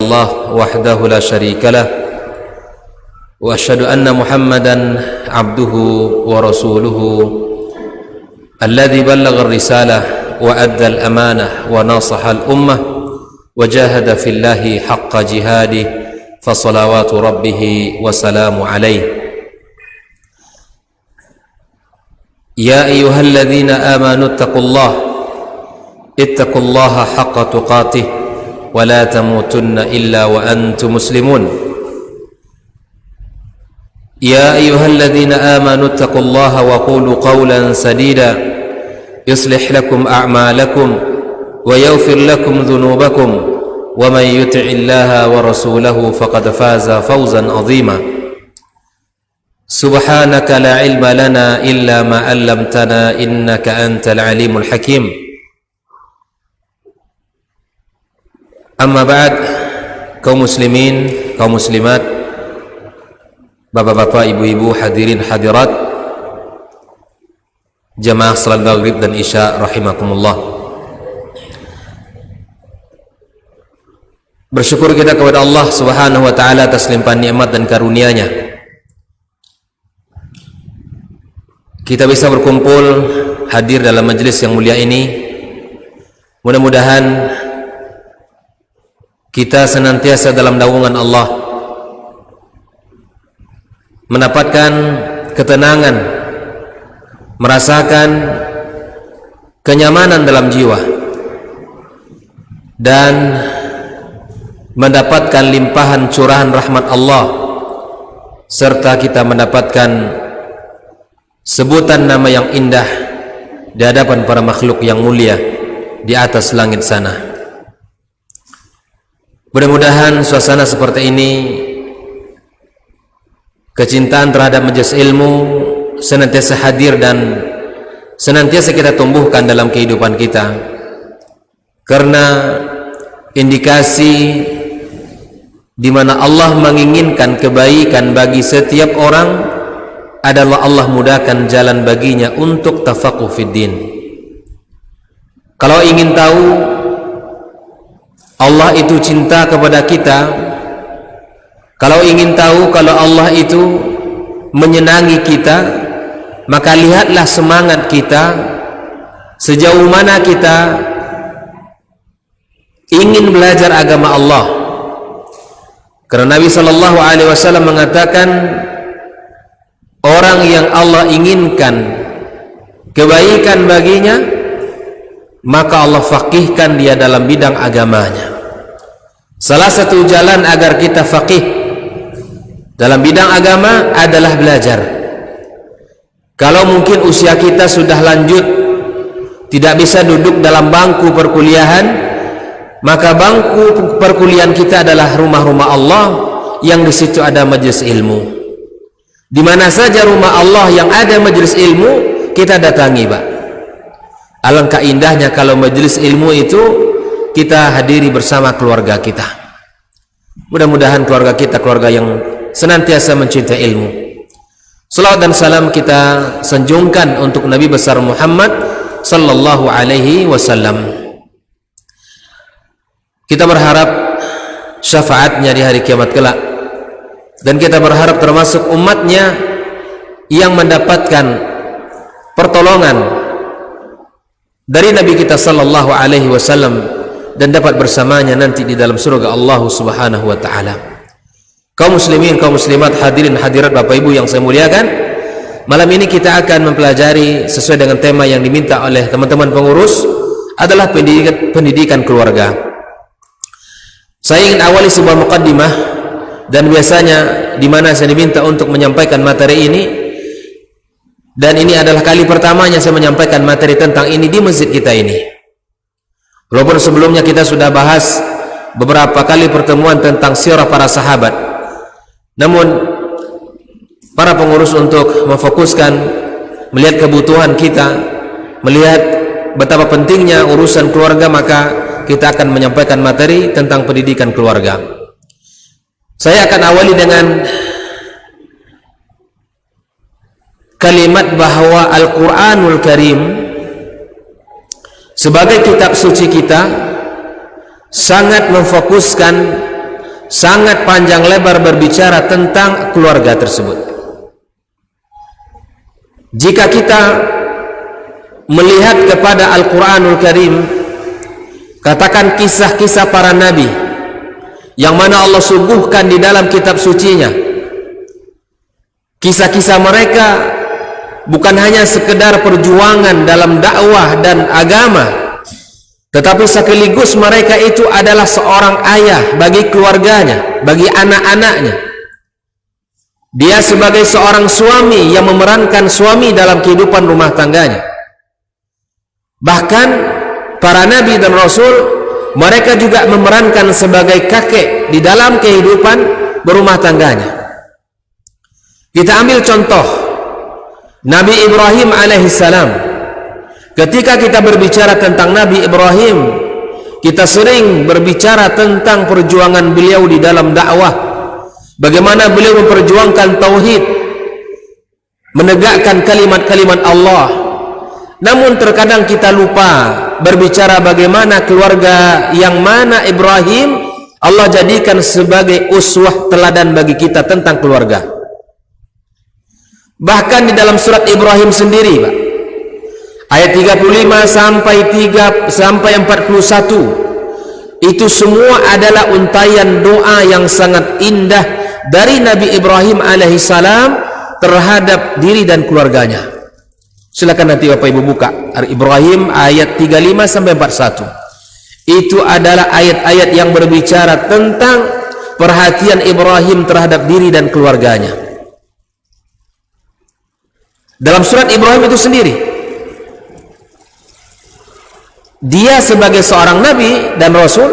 الله وحده لا شريك له وأشهد أن محمدا عبده ورسوله الذي بلغ الرسالة وأدى الأمانة وناصح الأمة وجاهد في الله حق جهاده فصلوات ربه وسلام عليه يا أيها الذين آمنوا اتقوا الله حق تقاته ولا تموتن إلا وأنتم مسلمون يا أيها الذين آمنوا اتقوا الله وقولوا قولا سديدا يصلح لكم أعمالكم ويغفر لكم ذنوبكم ومن يطع الله ورسوله فقد فاز فوزا عظيما سبحانك لا علم لنا إلا ما علمتنا إنك أنت العليم الحكيم أما بعد kaum muslimin, kaum muslimat, bapak-bapak, ibu-ibu, hadirin hadirat, jamaah salat maghrib dan isya rahimakumullah. Bersyukur kita kepada Allah Subhanahu wa taala atas limpahan nikmat dan karunia-Nya. Kita bisa berkumpul hadir dalam majelis yang mulia ini. Mudah-mudahan kita senantiasa dalam naungan Allah, mendapatkan ketenangan, merasakan kenyamanan dalam jiwa, dan mendapatkan limpahan curahan rahmat Allah, serta kita mendapatkan sebutan nama yang indah di hadapan para makhluk yang mulia di atas langit sana. Mudah-mudahan suasana seperti ini, kecintaan terhadap majelis ilmu senantiasa hadir dan senantiasa kita tumbuhkan dalam kehidupan kita, karena indikasi di mana Allah menginginkan kebaikan bagi setiap orang adalah Allah mudahkan jalan baginya untuk tafaqquh fid din. Kalau ingin tahu Allah itu cinta kepada kita, kalau ingin tahu kalau Allah itu menyenangi kita, maka lihatlah semangat kita, sejauh mana kita ingin belajar agama Allah. Karena Nabi sallallahu alaihi wasallam mengatakan, orang yang Allah inginkan kebaikan baginya, maka Allah faqihkan dia dalam bidang agamanya. Salah satu jalan agar kita faqih dalam bidang agama adalah belajar. Kalau mungkin usia kita sudah lanjut, tidak bisa duduk dalam bangku perkuliahan, maka bangku perkuliahan kita adalah rumah-rumah Allah yang di situ ada majelis ilmu. Di mana saja rumah Allah yang ada majelis ilmu, kita datangi, Pak. Alangkah indahnya kalau majelis ilmu itu kita hadiri bersama keluarga kita. Mudah-mudahan keluarga kita keluarga yang senantiasa mencintai ilmu. Salawat dan salam kita sanjungkan untuk Nabi besar Muhammad sallallahu alaihi wasallam. Kita berharap syafaatnya di hari kiamat kelak, dan kita berharap termasuk umatnya yang mendapatkan pertolongan dari Nabi kita sallallahu alaihi wasallam dan dapat bersamanya nanti di dalam surga Allah Subhanahu wa taala. Kaum muslimin, kaum muslimat, hadirin hadirat Bapak Ibu yang saya muliakan, malam ini kita akan mempelajari sesuai dengan tema yang diminta oleh teman-teman pengurus, adalah pendidikan keluarga. Saya ingin awali sebuah muqaddimah, dan biasanya di mana saya diminta untuk menyampaikan materi ini, dan ini adalah kali pertamanya saya menyampaikan materi tentang ini di masjid kita ini. Walaupun sebelumnya kita sudah bahas beberapa kali pertemuan tentang sirah para sahabat, namun para pengurus untuk memfokuskan melihat kebutuhan kita, melihat betapa pentingnya urusan keluarga, maka kita akan menyampaikan materi tentang pendidikan keluarga. Saya akan awali dengan kalimat bahwa Al-Quranul Karim sebagai kitab suci kita sangat memfokuskan sangat panjang lebar berbicara tentang keluarga tersebut. Jika kita melihat kepada Al-Quranul Karim, katakan kisah-kisah para nabi yang mana Allah suguhkan di dalam kitab sucinya, kisah-kisah mereka bukan hanya sekedar perjuangan dalam dakwah dan agama, tetapi sekaligus mereka itu adalah seorang ayah bagi keluarganya, bagi anak-anaknya. Dia sebagai seorang suami yang memerankan suami dalam kehidupan rumah tangganya. Bahkan para nabi dan rasul, mereka juga memerankan sebagai kakek di dalam kehidupan berumah tangganya. Kita ambil contoh Nabi Ibrahim alaihissalam. Ketika kita berbicara tentang Nabi Ibrahim, kita sering berbicara tentang perjuangan beliau di dalam dakwah, bagaimana beliau memperjuangkan tauhid, menegakkan kalimat-kalimat Allah. Namun terkadang kita lupa berbicara bagaimana keluarga yang mana Ibrahim Allah jadikan sebagai uswah teladan bagi kita tentang keluarga. Bahkan di dalam surat Ibrahim sendiri, Pak, ayat 35 sampai 41, itu semua adalah untayan doa yang sangat indah dari Nabi Ibrahim alaihissalam terhadap diri dan keluarganya. Silakan nanti Bapak Ibu buka Ibrahim ayat 35 sampai 41. Itu adalah ayat-ayat yang berbicara tentang perhatian Ibrahim terhadap diri dan keluarganya. Dalam surat Ibrahim itu sendiri, dia sebagai seorang nabi dan rasul,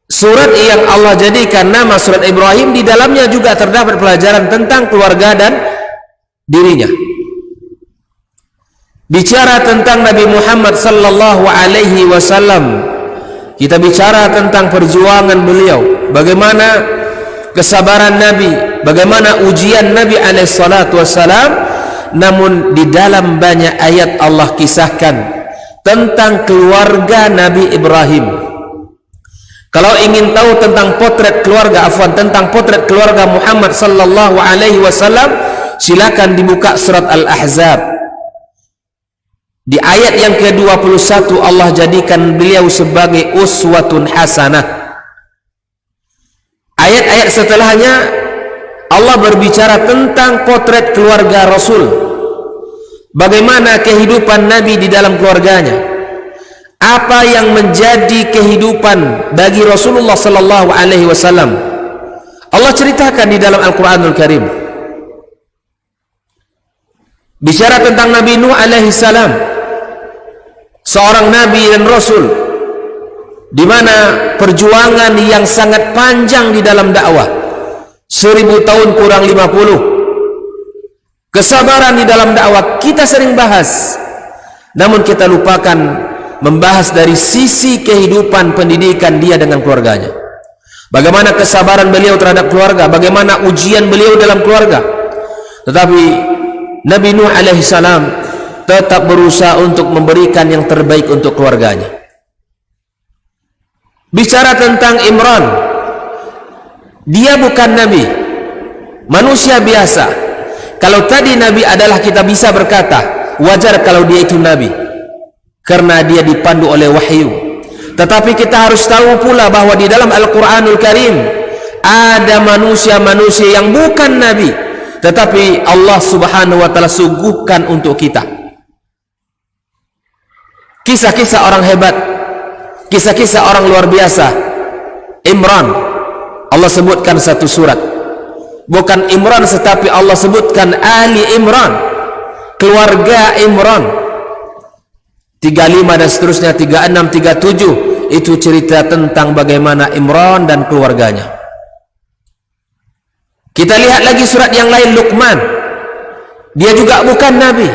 surat yang Allah jadikan nama surat Ibrahim, di dalamnya juga terdapat pelajaran tentang keluarga dan dirinya. Bicara tentang Nabi Muhammad sallallahu alaihi wasallam, kita bicara tentang perjuangan beliau, bagaimana kesabaran Nabi, bagaimana ujian Nabi alaihi salatu wasallam. Namun di dalam banyak ayat Allah kisahkan tentang keluarga Nabi Ibrahim. Kalau ingin tahu tentang potret keluarga, tentang potret keluarga Muhammad sallallahu alaihi wasallam, silakan dibuka surat Al-Ahzab. Di ayat yang ke-21 Allah jadikan beliau sebagai uswatun hasanah. Ayat-ayat setelahnya Allah berbicara tentang potret keluarga Rasul, bagaimana kehidupan Nabi di dalam keluarganya, apa yang menjadi kehidupan bagi Rasulullah sallallahu alaihi wasallam. Allah ceritakan di dalam Al-Quranul Karim. Bicara tentang Nabi Nuh alaihi salam, seorang nabi dan rasul, di mana perjuangan yang sangat panjang di dalam dakwah, 1000 tahun kurang 50. Kesabaran di dalam dakwah kita sering bahas, namun kita lupakan membahas dari sisi kehidupan pendidikan dia dengan keluarganya. Bagaimana kesabaran beliau terhadap keluarga, bagaimana ujian beliau dalam keluarga. Tetapi Nabi Nuh alaihi salam tetap berusaha untuk memberikan yang terbaik untuk keluarganya. Bicara tentang Imran, dia bukan nabi, manusia biasa. Kalau tadi nabi adalah, kita bisa berkata wajar kalau dia itu nabi, karena dia dipandu oleh wahyu. Tetapi kita harus tahu pula bahwa di dalam Al-Quranul Karim ada manusia-manusia yang bukan nabi, tetapi Allah subhanahu wa ta'ala suguhkan untuk kita kisah-kisah orang hebat, kisah-kisah orang luar biasa. Imran Allah sebutkan satu surat, bukan Imran tetapi Allah sebutkan Ali Imran, keluarga Imran. 35 dan seterusnya, 36, 37, itu cerita tentang bagaimana Imran dan keluarganya. Kita lihat lagi surat yang lain, Luqman, dia juga bukan nabi,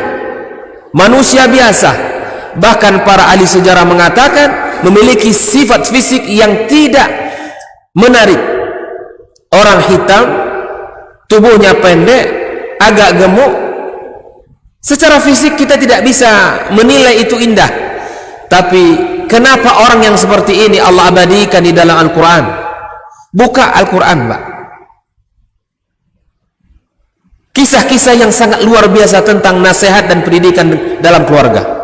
manusia biasa. Bahkan para ahli sejarah mengatakan memiliki sifat fisik yang tidak menarik. Orang hitam, tubuhnya pendek, agak gemuk. Secara fisik kita tidak bisa menilai itu indah. Tapi kenapa orang yang seperti ini Allah abadikan di dalam Al-Quran? Buka Al-Quran, Pak. Kisah-kisah yang sangat luar biasa tentang nasihat dan pendidikan dalam keluarga.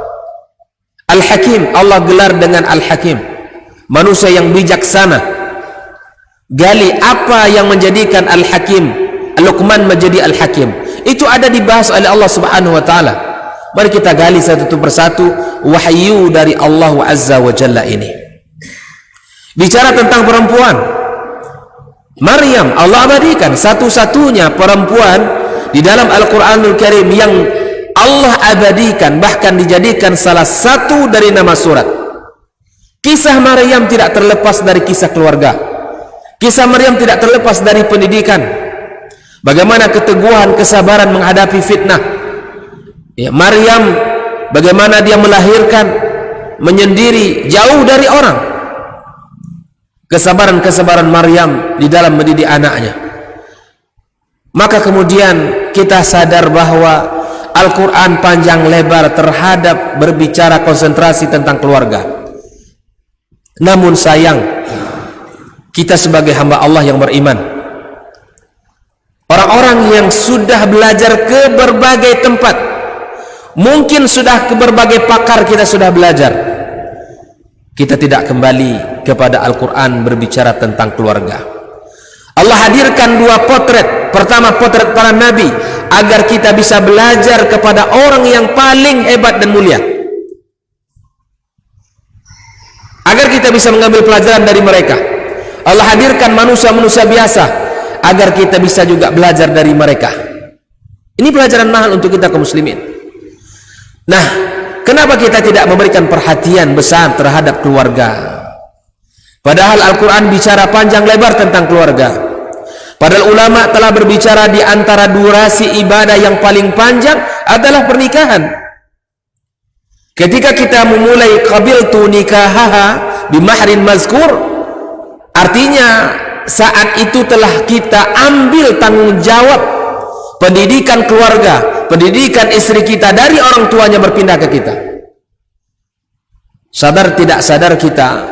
Al-Hakim, Allah gelar dengan Al-Hakim, manusia yang bijaksana. Gali apa yang menjadikan Al-Hakim, Luqman menjadi Al-Hakim. Itu ada dibahas oleh Allah Subhanahu wa taala. Mari kita gali satu persatu wahyu dari Allah Azza wa Jalla ini. Bicara tentang perempuan, Maryam Allah abadikan, satu-satunya perempuan di dalam Al-Quranul Karim yang Allah abadikan, bahkan dijadikan salah satu dari nama surat. Kisah Maryam tidak terlepas dari kisah keluarga. Kisah Maryam tidak terlepas dari pendidikan. Bagaimana keteguhan, kesabaran menghadapi fitnah. Ya, Maryam bagaimana dia melahirkan, menyendiri, jauh dari orang. Kesabaran Maryam di dalam mendidik anaknya. Maka kemudian kita sadar bahwa Al-Quran panjang lebar terhadap berbicara konsentrasi tentang keluarga. Namun sayang, kita sebagai hamba Allah yang beriman, orang-orang yang sudah belajar ke berbagai tempat, mungkin sudah ke berbagai pakar kita sudah belajar, kita tidak kembali kepada Al-Quran berbicara tentang keluarga. Allah hadirkan dua potret. Pertama, potret para nabi, agar kita bisa belajar kepada orang yang paling hebat dan mulia, agar kita bisa mengambil pelajaran dari mereka. Allah hadirkan manusia-manusia biasa, agar kita bisa juga belajar dari mereka. Ini pelajaran mahal untuk kita kaum muslimin. Nah, kenapa kita tidak memberikan perhatian besar terhadap keluarga? Padahal Al-Quran bicara panjang lebar tentang keluarga. Padahal ulama telah berbicara di antara durasi ibadah yang paling panjang adalah pernikahan. Ketika kita memulai qabiltu nikahaha bimahrin mazkur, artinya saat itu telah kita ambil tanggung jawab pendidikan keluarga, pendidikan istri kita dari orang tuanya berpindah ke kita. Sadar tidak sadar kita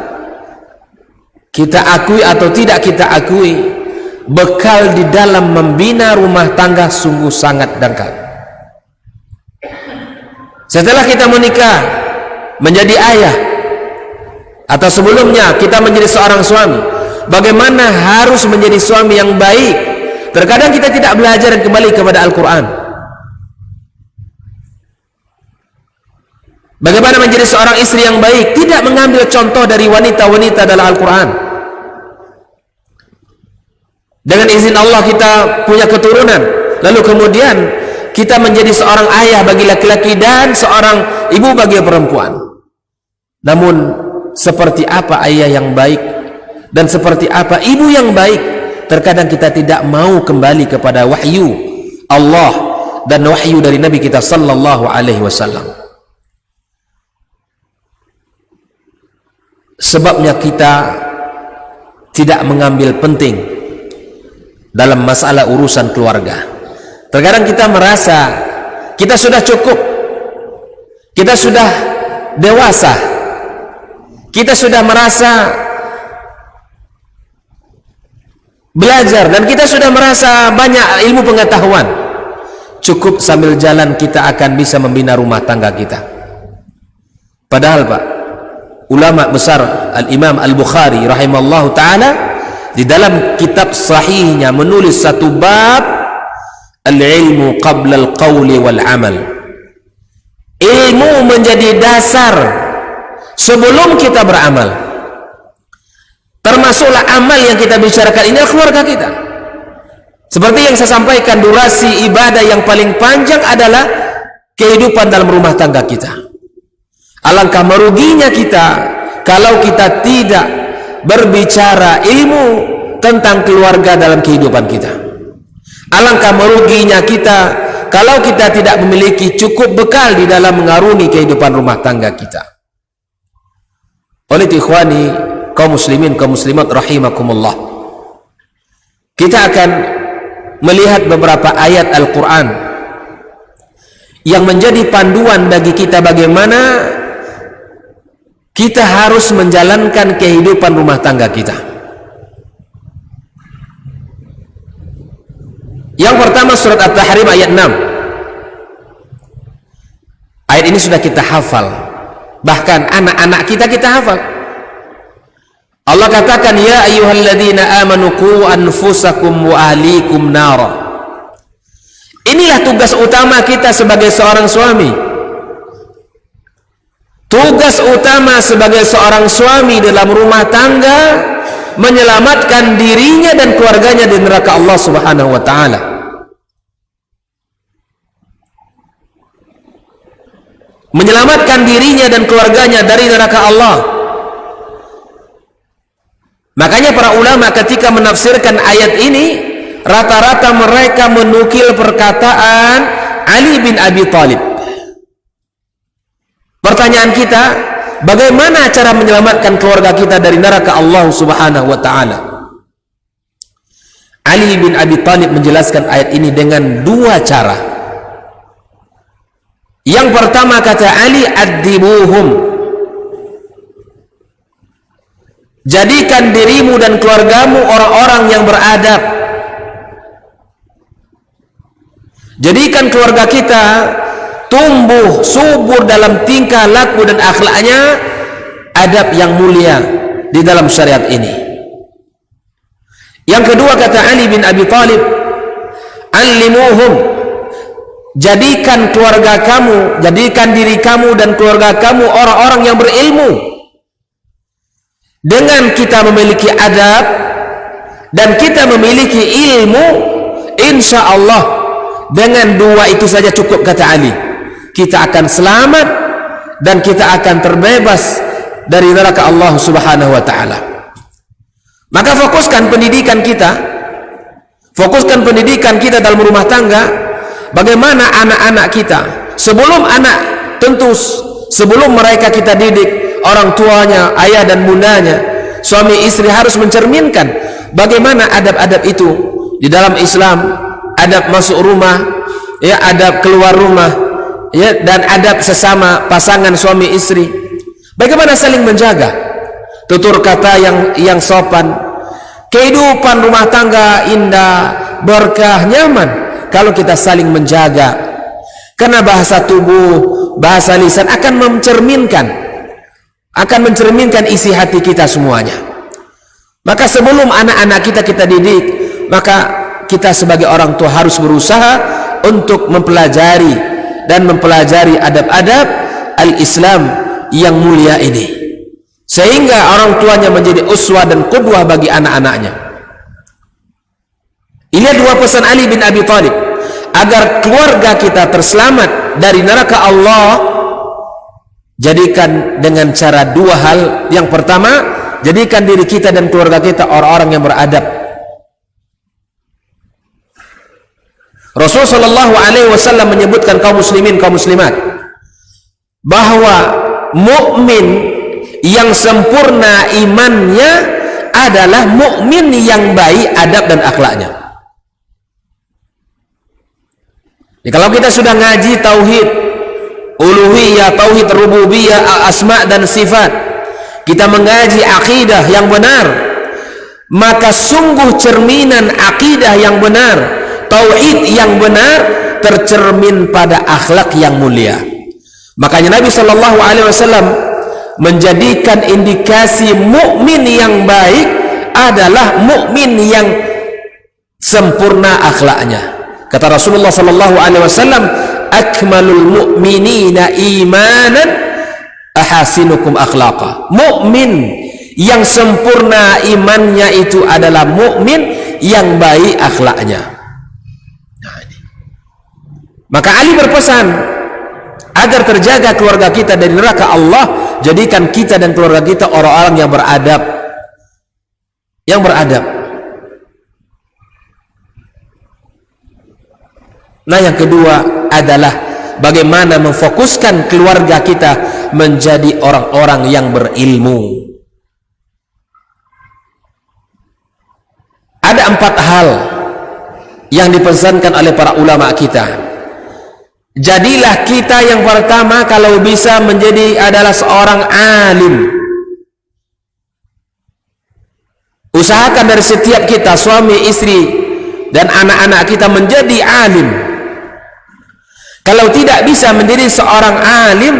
akui atau tidak kita akui, bekal di dalam membina rumah tangga sungguh sangat dangkal. Setelah kita menikah menjadi ayah, atau sebelumnya kita menjadi seorang suami, bagaimana harus menjadi suami yang baik? Terkadang kita tidak belajar dan kembali kepada Al-Quran. Bagaimana menjadi seorang istri yang baik? Tidak mengambil contoh dari wanita-wanita dalam Al-Quran. Dengan izin Allah kita punya keturunan, lalu kemudian kita menjadi seorang ayah bagi laki-laki dan seorang ibu bagi perempuan. Namun seperti apa ayah yang baik dan seperti apa ibu yang baik, terkadang kita tidak mau kembali kepada wahyu Allah dan wahyu dari Nabi kita sallallahu alaihi wasallam. Sebabnya kita tidak mengambil penting dalam masalah urusan keluarga. Terkadang kita merasa kita sudah cukup, kita sudah dewasa, kita sudah merasa belajar, dan kita sudah merasa banyak ilmu pengetahuan. Cukup sambil jalan kita akan bisa membina rumah tangga kita. Padahal Pak, ulama besar Al-Imam Al-Bukhari rahimallahu ta'ala di dalam kitab sahihnya menulis satu bab, al-ilmu qabla al-qawli wal-amal. Ilmu menjadi dasar sebelum kita beramal. Termasuklah amal yang kita bicarakan ini adalah keluarga kita. Seperti yang saya sampaikan, durasi ibadah yang paling panjang adalah kehidupan dalam rumah tangga kita. Alangkah meruginya kita kalau kita tidak berbicara ilmu tentang keluarga dalam kehidupan kita. Alangkah meruginya kita kalau kita tidak memiliki cukup bekal di dalam mengarungi kehidupan rumah tangga kita. Oleh ikhwani kaum muslimin, kaum muslimat rahimakumullah, kita akan melihat beberapa ayat Al-Quran yang menjadi panduan bagi kita bagaimana kita harus menjalankan kehidupan rumah tangga kita. Yang pertama surat At-Tahrim ayat 6. Ayat ini sudah kita hafal, bahkan anak-anak kita hafal. Allah katakan, ya ayyuhalladzina amanu qu anfusakum wa ahlikum nara. Inilah tugas utama kita sebagai seorang suami. Tugas utama sebagai seorang suami dalam rumah tangga, menyelamatkan dirinya dan keluarganya dari neraka Allah Subhanahu wa taala. Menyelamatkan dirinya dan keluarganya dari neraka Allah. Makanya para ulama ketika menafsirkan ayat ini, rata-rata mereka menukil perkataan Ali bin Abi Thalib. Pertanyaan kita, bagaimana cara menyelamatkan keluarga kita dari neraka Allah Subhanahu wa taala? Ali bin Abi Thalib menjelaskan ayat ini dengan dua cara. Yang pertama kata Ali, addibuhum. Jadikan dirimu dan keluargamu orang-orang yang beradab. Jadikan keluarga kita tumbuh subur dalam tingkah laku dan akhlaknya, adab yang mulia di dalam syariat ini. Yang kedua kata Ali bin Abi Thalib, allimuhum. Jadikan keluarga kamu, jadikan diri kamu dan keluarga kamu orang-orang yang berilmu. Dengan kita memiliki adab dan kita memiliki ilmu, insya Allah dengan dua itu saja cukup kata Ali. Kita akan selamat dan kita akan terbebas dari neraka Allah Subhanahu wa taala. Maka fokuskan pendidikan kita dalam rumah tangga. Bagaimana anak-anak kita, sebelum mereka kita didik, orang tuanya, ayah dan bundanya, suami istri harus mencerminkan bagaimana adab-adab itu di dalam Islam. Adab masuk rumah, ya, adab keluar rumah, ya, dan adab sesama pasangan suami istri. Bagaimana saling menjaga, tutur kata yang sopan, kehidupan rumah tangga indah, berkah, nyaman kalau kita saling menjaga. Karena bahasa tubuh, bahasa lisan akan mencerminkan isi hati kita semuanya. Maka sebelum anak-anak kita didik, maka kita sebagai orang tua harus berusaha untuk mempelajari adab-adab al-Islam yang mulia ini, sehingga orang tuanya menjadi uswah dan qudwah bagi anak-anaknya. Ini dua pesan Ali bin Abi Thalib agar keluarga kita terselamat dari neraka Allah. Jadikan dengan cara dua hal. Yang pertama, jadikan diri kita dan keluarga kita orang-orang yang beradab. Rasul sallallahu alaihi wasallam menyebutkan kaum muslimin, kaum muslimat, bahwa mukmin yang sempurna imannya adalah mukmin yang baik adab dan akhlaknya. Kalau kita sudah ngaji tauhid uluhiyah, tauhid rububiyah, asma dan sifat, kita mengaji akidah yang benar, maka sungguh cerminan akidah yang benar, tauhid yang benar tercermin pada akhlak yang mulia. Makanya Nabi sallallahu alaihi wasallam menjadikan indikasi mukmin yang baik adalah mukmin yang sempurna akhlaknya. Kata Rasulullah sallallahu alaihi wasallam, akmalul mu'minina imanan ahasinukum akhlaqa. Mukmin yang sempurna imannya itu adalah mukmin yang baik akhlaknya. Maka Ali berpesan agar terjaga keluarga kita dari neraka Allah, jadikan kita dan keluarga kita orang-orang yang beradab. Yang beradab. Nah, yang kedua adalah bagaimana memfokuskan keluarga kita menjadi orang-orang yang berilmu. Ada 4 hal yang dipesankan oleh para ulama kita. Jadilah kita yang pertama kalau bisa adalah seorang alim. Usahakan dari setiap kita, suami istri, dan anak-anak kita menjadi alim. Kalau tidak bisa menjadi seorang alim,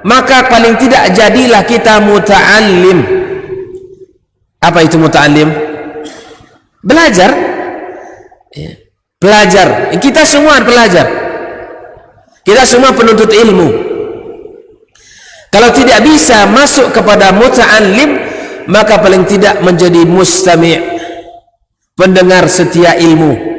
maka paling tidak jadilah kita muta'allim. Apa itu muta'allim? Belajar. Pelajar. Kita semua pelajar. Kita semua penuntut ilmu. Kalau tidak bisa masuk kepada muta'allim, maka paling tidak menjadi mustami', pendengar setia ilmu.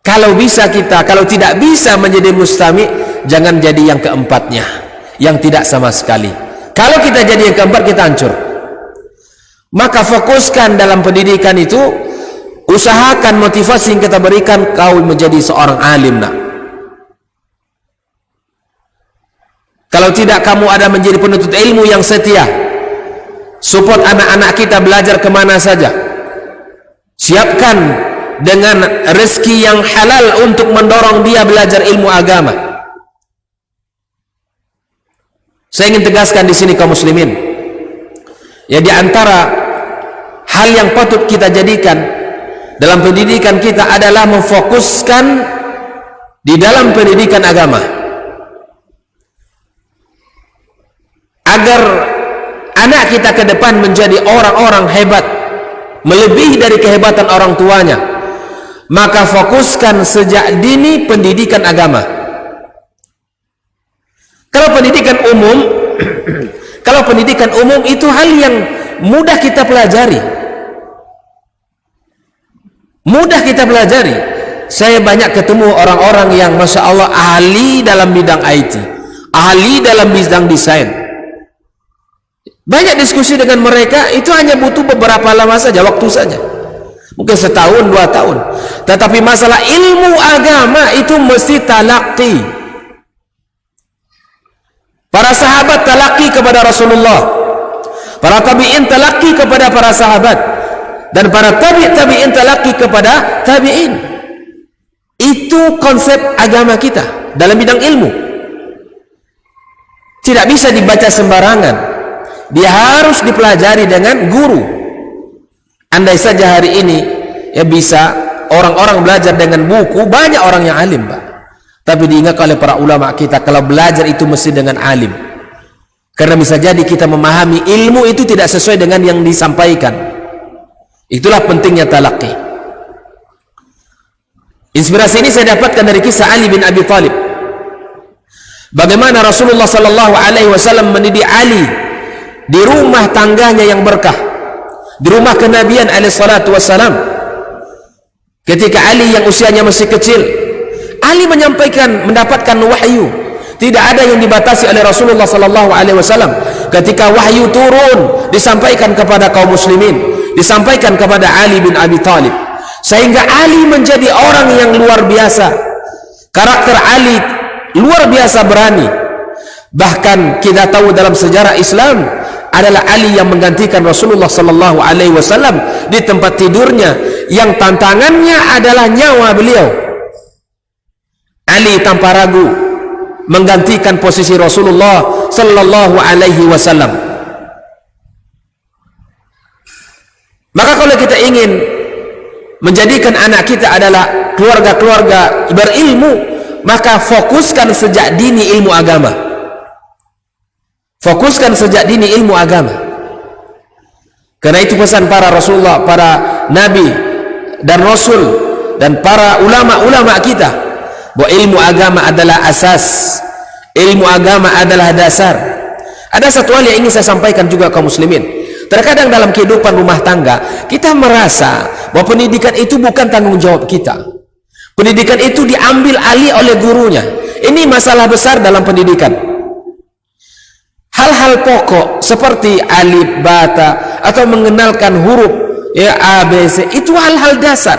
Kalau bisa kita, kalau tidak bisa menjadi mustami', jangan jadi yang keempatnya, yang tidak sama sekali. Kalau kita jadi yang keempat, kita hancur. Maka fokuskan dalam pendidikan itu, usahakan motivasi yang kita berikan, kau menjadi seorang alim nak. Kalau tidak, kamu ada menjadi penuntut ilmu yang setia. Support anak-anak kita belajar kemana saja. Siapkan dengan rezeki yang halal untuk mendorong dia belajar ilmu agama. Saya ingin tegaskan di sini kaum muslimin, ya, di antara hal yang patut kita jadikan dalam pendidikan kita adalah memfokuskan di dalam pendidikan agama, agar anak kita ke depan menjadi orang-orang hebat, melebihi dari kehebatan orang tuanya. Maka fokuskan sejak dini pendidikan agama. Kalau pendidikan umum kalau pendidikan umum itu hal yang mudah kita pelajari, mudah kita pelajari. Saya banyak ketemu orang-orang yang Masya Allah ahli dalam bidang IT, ahli dalam bidang desain. Banyak diskusi dengan mereka, itu hanya butuh beberapa lama saja, waktu saja, mungkin setahun, 2 tahun. Tetapi masalah ilmu agama itu mesti talaqi. Para sahabat talaqi kepada Rasulullah, para tabi'in talaqi kepada para sahabat, dan para tabi'in talaqi kepada tabi'in. Itu konsep agama kita dalam bidang ilmu. Tidak bisa dibaca sembarangan, dia harus dipelajari dengan guru. Andai saja hari ini ya bisa orang-orang belajar dengan buku, banyak orang yang alim, Pak. Tapi diingat oleh para ulama kita, kalau belajar itu mesti dengan alim. Karena bisa jadi kita memahami ilmu itu tidak sesuai dengan yang disampaikan. Itulah pentingnya talaqi. Inspirasi ini saya dapatkan dari kisah Ali bin Abi Thalib. Bagaimana Rasulullah sallallahu alaihi wasallam mendidik Ali di rumah tangganya yang berkah, di rumah kenabian alaihi salatu wassalam. Ketika Ali yang usianya masih kecil, Ali mendapatkan wahyu. Tidak ada yang dibatasi oleh Rasulullah sallallahu alaihi wasallam. Ketika wahyu turun, disampaikan kepada kaum muslimin, disampaikan kepada Ali bin Abi Thalib. Sehingga Ali menjadi orang yang luar biasa. Karakter Ali luar biasa berani. Bahkan kita tahu dalam sejarah Islam adalah Ali yang menggantikan Rasulullah sallallahu alaihi wasallam di tempat tidurnya, yang tantangannya adalah nyawa beliau. Ali tanpa ragu menggantikan posisi Rasulullah sallallahu alaihi wasallam. Maka kalau kita ingin menjadikan anak kita adalah keluarga-keluarga berilmu, maka fokuskan sejak dini ilmu agama. Fokuskan sejak dini ilmu agama. Karena itu pesan para Rasulullah, para Nabi dan Rasul dan para ulama-ulama kita, bahwa ilmu agama adalah asas, ilmu agama adalah dasar. Ada satu hal yang ingin saya sampaikan juga kaum muslimin. Terkadang dalam kehidupan rumah tangga kita merasa bahwa pendidikan itu bukan tanggung jawab kita. Pendidikan itu diambil alih oleh gurunya. Ini masalah besar dalam pendidikan. Hal-hal pokok seperti alif, bata, atau mengenalkan huruf ya A, B, C, itu hal-hal dasar.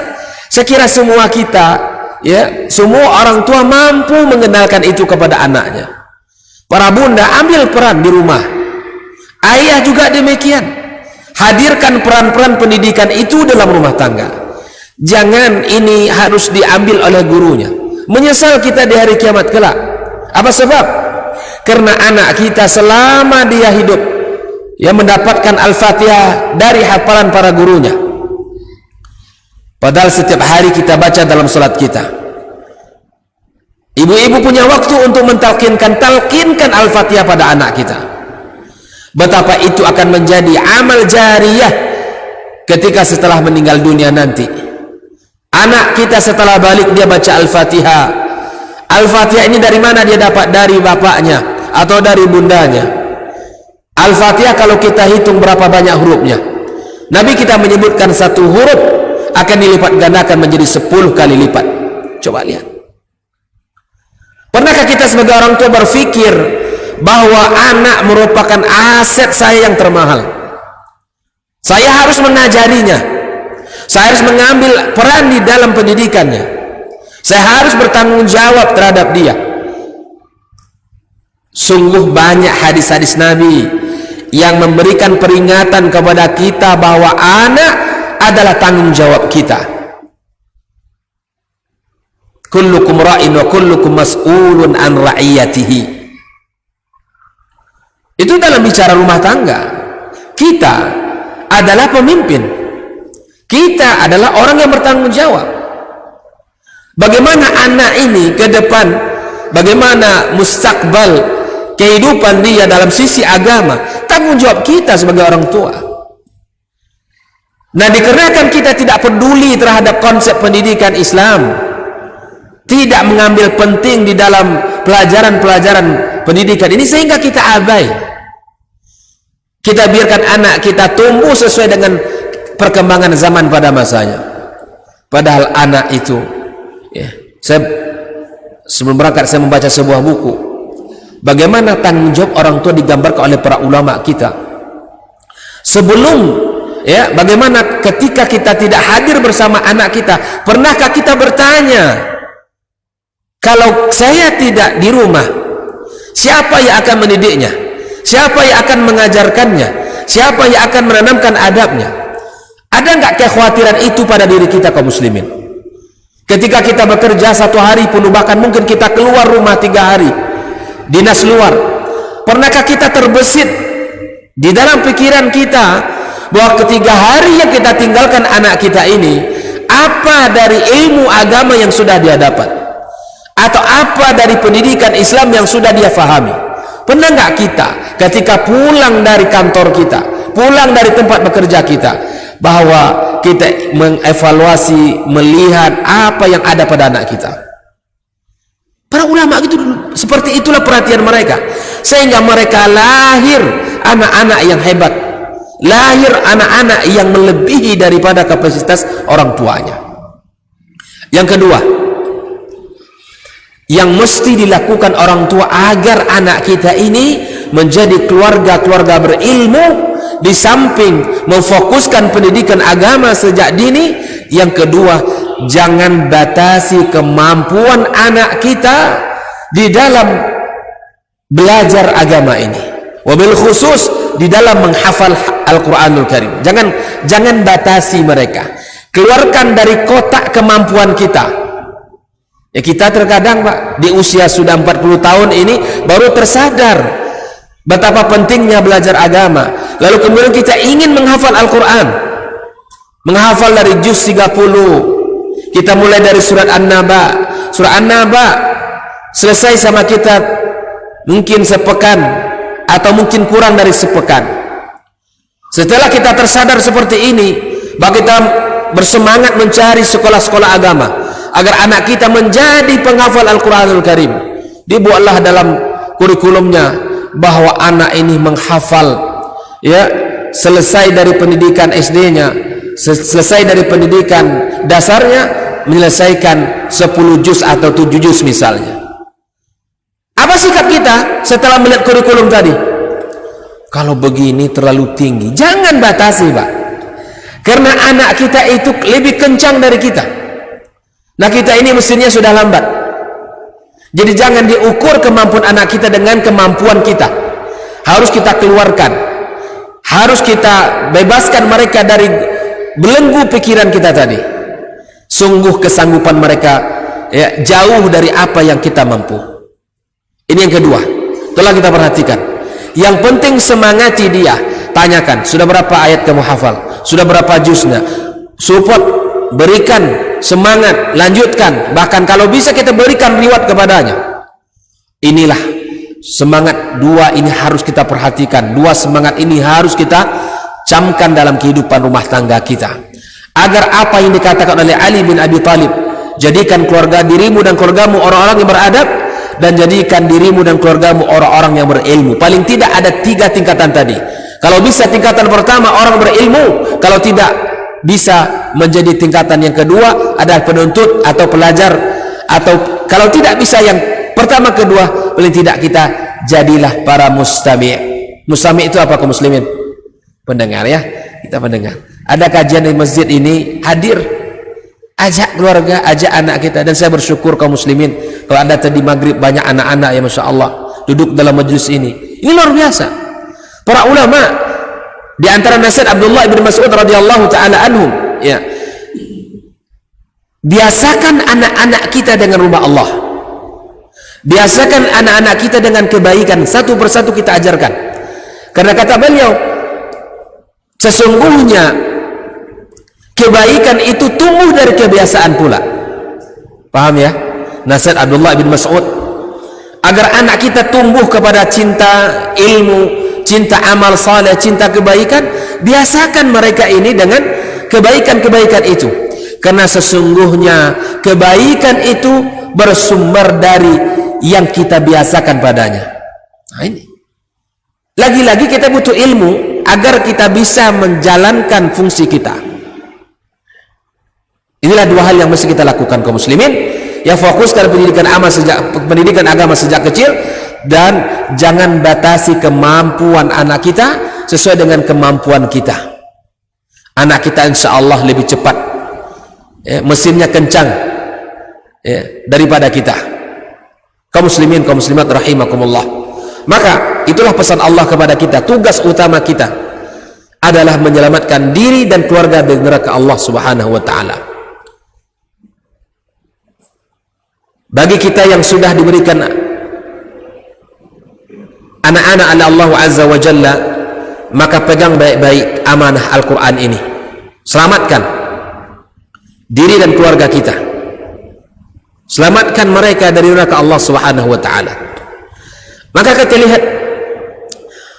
Saya kira semua kita, ya, semua orang tua mampu mengenalkan itu kepada anaknya. Para bunda ambil peran di rumah, ayah juga demikian. Hadirkan peran-peran pendidikan itu dalam rumah tangga. Jangan ini harus diambil oleh gurunya. Menyesal kita di hari kiamat kelak. Apa sebab? Karena anak kita selama dia hidup, ya, mendapatkan Al-Fatihah dari hafalan para gurunya. Padahal setiap hari kita baca dalam salat kita. Ibu-ibu punya waktu untuk talkinkan Al-Fatihah pada anak kita. Betapa itu akan menjadi amal jariyah ketika setelah meninggal dunia nanti. Anak kita setelah balik dia baca Al-Fatihah. Al-Fatihah ini dari mana dia dapat? Dari bapaknya atau dari bundanya. Al-Fatihah kalau kita hitung berapa banyak hurufnya, Nabi kita menyebutkan satu huruf akan dilipat gandakan menjadi 10 kali lipat. Coba lihat. Pernahkah kita sebagai orang tua berpikir bahwa anak merupakan aset saya yang termahal? Saya harus mengajarinya, saya harus mengambil peran di dalam pendidikannya, saya harus bertanggung jawab terhadap dia. Sungguh banyak hadis-hadis Nabi yang memberikan peringatan kepada kita bahwa anak adalah tanggung jawab kita. Kullukum ra'in wa kullukum mas'ulun an ra'iyatihi. Itu dalam bicara rumah tangga. Kita adalah pemimpin, kita adalah orang yang bertanggung jawab. Bagaimana anak ini ke depan, bagaimana mustakbal kehidupan dia dalam sisi agama, tanggung jawab kita sebagai orang tua. Nah, dikarenakan kita tidak peduli terhadap konsep pendidikan Islam, tidak mengambil penting di dalam pelajaran-pelajaran pendidikan ini, sehingga kita abai. Kita biarkan anak kita tumbuh sesuai dengan perkembangan zaman pada masanya. Padahal anak itu, ya, saya sebelum berangkat saya membaca sebuah buku, bagaimana tanggung jawab orang tua digambarkan oleh para ulama kita. Sebelum, ya, bagaimana ketika kita tidak hadir bersama anak kita, pernahkah kita bertanya, kalau saya tidak di rumah, siapa yang akan mendidiknya? Siapa yang akan mengajarkannya? Siapa yang akan menanamkan adabnya? Ada nggak kekhawatiran itu pada diri kita kaum muslimin? Ketika kita bekerja satu hari penuh, bahkan mungkin kita keluar rumah 3 hari, dinas luar, pernahkah kita terbesit di dalam pikiran kita bahwa ketiga hari yang kita tinggalkan anak kita ini, apa dari ilmu agama yang sudah dia dapat? Atau apa dari pendidikan Islam yang sudah dia fahami? Pernah nggak kita ketika pulang dari kantor kita, pulang dari tempat bekerja kita, bahwa kita mengevaluasi, melihat apa yang ada pada anak kita? Para ulama itu seperti itulah perhatian mereka, sehingga mereka lahir anak-anak yang hebat, lahir anak-anak yang melebihi daripada kapasitas orang tuanya. Yang kedua, yang mesti dilakukan orang tua agar anak kita ini menjadi keluarga-keluarga berilmu, di samping memfokuskan pendidikan agama sejak dini, yang kedua, jangan batasi kemampuan anak kita di dalam belajar agama ini, wabil khusus di dalam menghafal Al-Quranul Karim. Jangan batasi mereka, keluarkan dari kotak kemampuan kita. Ya, kita terkadang Pak, di usia sudah 40 tahun ini baru tersadar betapa pentingnya belajar agama. Lalu kemudian kita ingin menghafal Al-Quran, menghafal dari juz 30. Kita mulai dari surat An-Naba. Surat An-Naba selesai sama kita mungkin sepekan atau mungkin kurang dari sepekan. Setelah kita tersadar seperti ini, maka kita bersemangat mencari sekolah-sekolah agama agar anak kita menjadi penghafal Al-Quranul Karim. Dibuatlah dalam kurikulumnya bahwa anak ini menghafal, ya, selesai dari pendidikan SD-nya, selesai dari pendidikan dasarnya, menyelesaikan 10 juz atau 7 juz misalnya. Apa sikap kita setelah melihat kurikulum tadi? Kalau begini terlalu tinggi, jangan batasi Pak, karena anak kita itu lebih kencang dari kita. Nah, kita ini mesinnya sudah lambat. Jadi jangan diukur kemampuan anak kita dengan kemampuan kita. Harus kita keluarkan, harus kita bebaskan mereka dari belenggu pikiran kita tadi. Sungguh kesanggupan mereka, ya, jauh dari apa yang kita mampu. Ini yang kedua. Tolong kita perhatikan. Yang penting semangati dia. Tanyakan, sudah berapa ayat kamu hafal? Sudah berapa juznya? Support berikan semangat, lanjutkan, bahkan kalau bisa kita berikan reward kepadanya. Inilah semangat dua ini harus kita perhatikan. Dua semangat ini harus kita camkan dalam kehidupan rumah tangga kita, agar apa yang dikatakan oleh Ali bin Abi Thalib, jadikan keluarga dirimu dan keluargamu orang-orang yang beradab, dan jadikan dirimu dan keluargamu orang-orang yang berilmu. Paling tidak ada 3 tingkatan tadi. Kalau bisa tingkatan pertama orang berilmu, kalau tidak bisa menjadi tingkatan yang kedua adalah penuntut atau pelajar, atau kalau tidak bisa yang pertama kedua, paling tidak kita jadilah para mustami'. Mustami' itu apa kaum muslimin? Pendengar ya, kita pendengar. Ada kajian di masjid ini, hadir, ajak keluarga, ajak anak kita. Dan saya bersyukur kaum muslimin, kalau ada tadi maghrib banyak anak-anak ya masya Allah duduk dalam majelis ini. Ini luar biasa. Para ulama, di antara nasihat Abdullah bin Mas'ud radhiyallahu taala anhum, ya, biasakan anak-anak kita dengan rumah Allah. Biasakan anak-anak kita dengan kebaikan, satu persatu kita ajarkan. Karena kata beliau, sesungguhnya kebaikan itu tumbuh dari kebiasaan pula. Paham ya? Nasihat Abdullah bin Mas'ud, agar anak kita tumbuh kepada cinta ilmu, cinta amal saleh, cinta kebaikan, biasakan mereka ini dengan kebaikan-kebaikan itu. Karena sesungguhnya kebaikan itu bersumber dari yang kita biasakan padanya. Nah ini, lagi-lagi kita butuh ilmu agar kita bisa menjalankan fungsi kita. Inilah 2 hal yang mesti kita lakukan kaum muslimin, ya, fokuskan pendidikan agama sejak kecil, dan jangan batasi kemampuan anak kita sesuai dengan kemampuan kita. Anak kita insya Allah lebih cepat, ya, mesinnya kencang, ya, daripada kita. Kaum muslimin, kaum muslimat rahimakumullah. Maka itulah pesan Allah kepada kita. Tugas utama kita adalah menyelamatkan diri dan keluarga dari neraka Allah subhanahu wa ta'ala. Bagi kita yang sudah diberikan anak-anak oleh Allah azza wa jalla, maka pegang baik-baik amanah Al-Quran ini. Selamatkan diri dan keluarga kita, selamatkan mereka dari neraka Allah subhanahu wa ta'ala. Maka kita lihat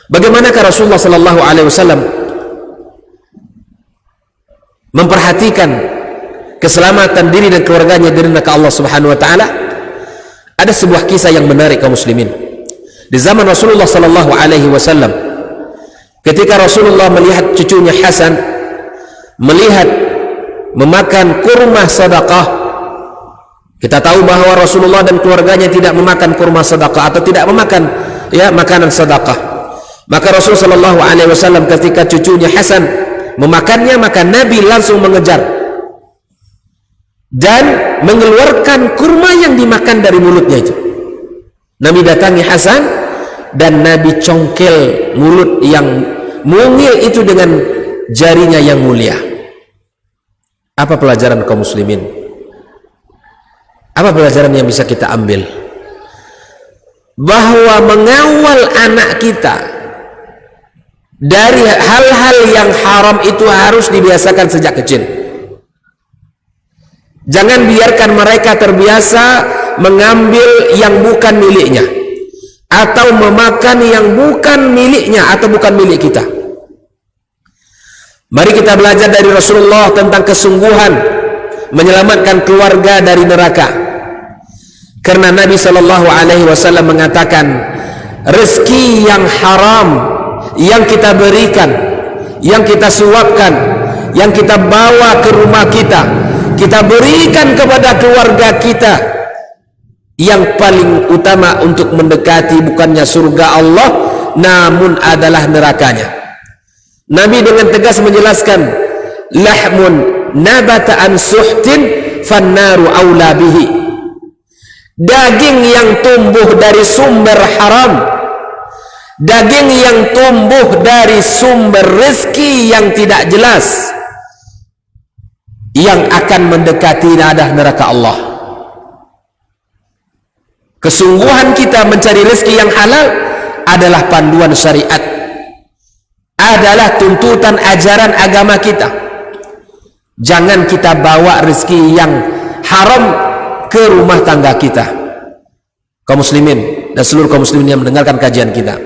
bagaimanakah Rasulullah sallallahu alaihi wasallam memperhatikan keselamatan diri dan keluarganya dari neraka Allah subhanahu wa ta'ala. Ada sebuah kisah yang menarik kaum muslimin. Di zaman Rasulullah sallallahu alaihi wasallam, ketika Rasulullah melihat cucunya Hasan memakan kurma sedekah. Kita tahu bahwa Rasulullah dan keluarganya tidak memakan kurma sedekah atau tidak memakan, ya, makanan sedekah. Maka Rasul sallallahu alaihi wasallam ketika cucunya Hasan memakannya, maka Nabi langsung mengejar dan mengeluarkan kurma yang dimakan dari mulutnya itu. Nabi datangi Hasan dan Nabi congkel mulut yang mungil itu dengan jarinya yang mulia. Apa pelajaran kaum muslimin? Apa pelajaran yang bisa kita ambil? Bahwa mengawal anak kita dari hal-hal yang haram itu harus dibiasakan sejak kecil. Jangan biarkan mereka terbiasa mengambil yang bukan miliknya, atau memakan yang bukan miliknya atau bukan milik kita. Mari kita belajar dari Rasulullah tentang kesungguhan menyelamatkan keluarga dari neraka. Karena Nabi sallallahu alaihi wasallam mengatakan, rezeki yang haram yang kita berikan, yang kita suapkan, yang kita bawa ke rumah kita berikan kepada keluarga kita, yang paling utama untuk mendekati bukannya surga Allah, namun adalah nerakanya. Nabi dengan tegas menjelaskan, lahmun nabata an suhtin fannaru aula bihi. Daging yang tumbuh dari sumber haram, daging yang tumbuh dari sumber rezeki yang tidak jelas, yang akan mendekati adalah neraka Allah. Kesungguhan kita mencari rezeki yang halal adalah panduan syariat, adalah tuntutan ajaran agama kita. Jangan kita bawa rezeki yang haram ke rumah tangga kita. Kaum muslimin dan seluruh kaum muslimin yang mendengarkan kajian kita,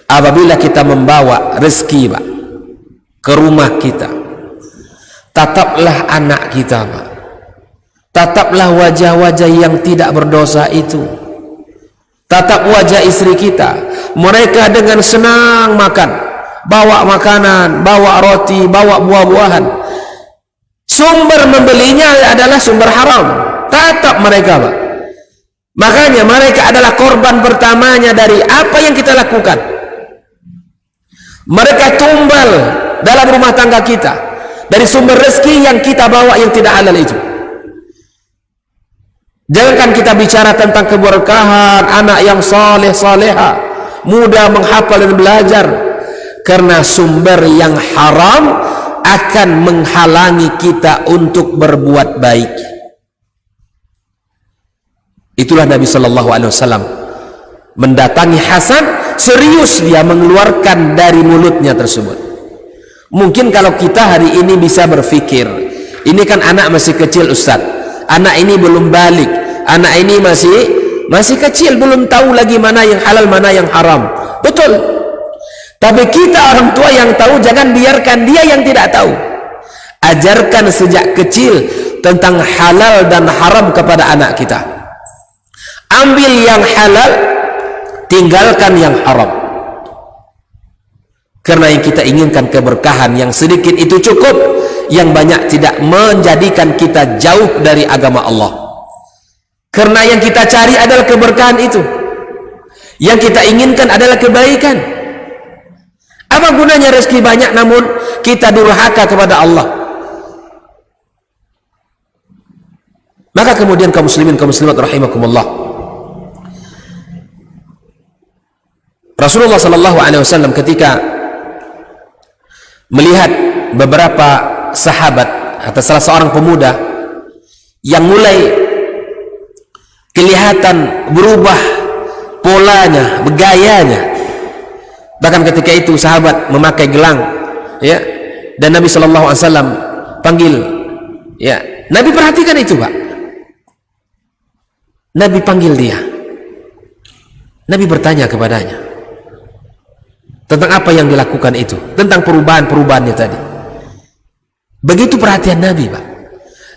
apabila kita membawa rezeki Pak ke rumah kita, tataplah anak kita Pak, tataplah wajah-wajah yang tidak berdosa itu, tatap wajah istri kita. Mereka dengan senang makan, bawa makanan, bawa roti, bawa buah-buahan. Sumber membelinya adalah sumber haram. Tatap mereka Pak. Makanya mereka adalah korban pertamanya dari apa yang kita lakukan. Mereka tumbal dalam rumah tangga kita dari sumber rezeki yang kita bawa yang tidak halal itu. Jangankan kita bicara tentang keberkahan anak yang saleh saleha, mudah menghafal dan belajar, karena sumber yang haram akan menghalangi kita untuk berbuat baik. Itulah Nabi Shallallahu Alaihi Wasallam mendatangi Hasan, serius dia mengeluarkan dari mulutnya tersebut. Mungkin kalau kita hari ini bisa berpikir, ini kan anak masih kecil Ustaz, anak ini belum balik, anak ini masih kecil, belum tahu lagi mana yang halal mana yang haram. Betul. Tapi kita orang tua yang tahu, jangan biarkan dia yang tidak tahu. Ajarkan sejak kecil tentang halal dan haram kepada anak kita. Ambil yang halal, tinggalkan yang haram. Karena yang kita inginkan keberkahan, yang sedikit itu cukup, yang banyak tidak menjadikan kita jauh dari agama Allah. Karena yang kita cari adalah keberkahan itu, yang kita inginkan adalah kebaikan. Apa gunanya rezeki banyak namun kita durhaka kepada Allah? Maka kemudian kaum muslimin kaum muslimat rahimakumullah, Rasulullah sallallahu alaihi wasallam ketika melihat beberapa sahabat atau salah seorang pemuda yang mulai kelihatan berubah polanya, begayanya. Bahkan ketika itu sahabat memakai gelang, ya, dan Nabi Shallallahu Alaihi Wasallam panggil, ya, Nabi perhatikan itu Pak. Nabi panggil dia, Nabi bertanya kepadanya tentang apa yang dilakukan itu, tentang perubahan-perubahannya tadi. Begitu perhatian Nabi Pak.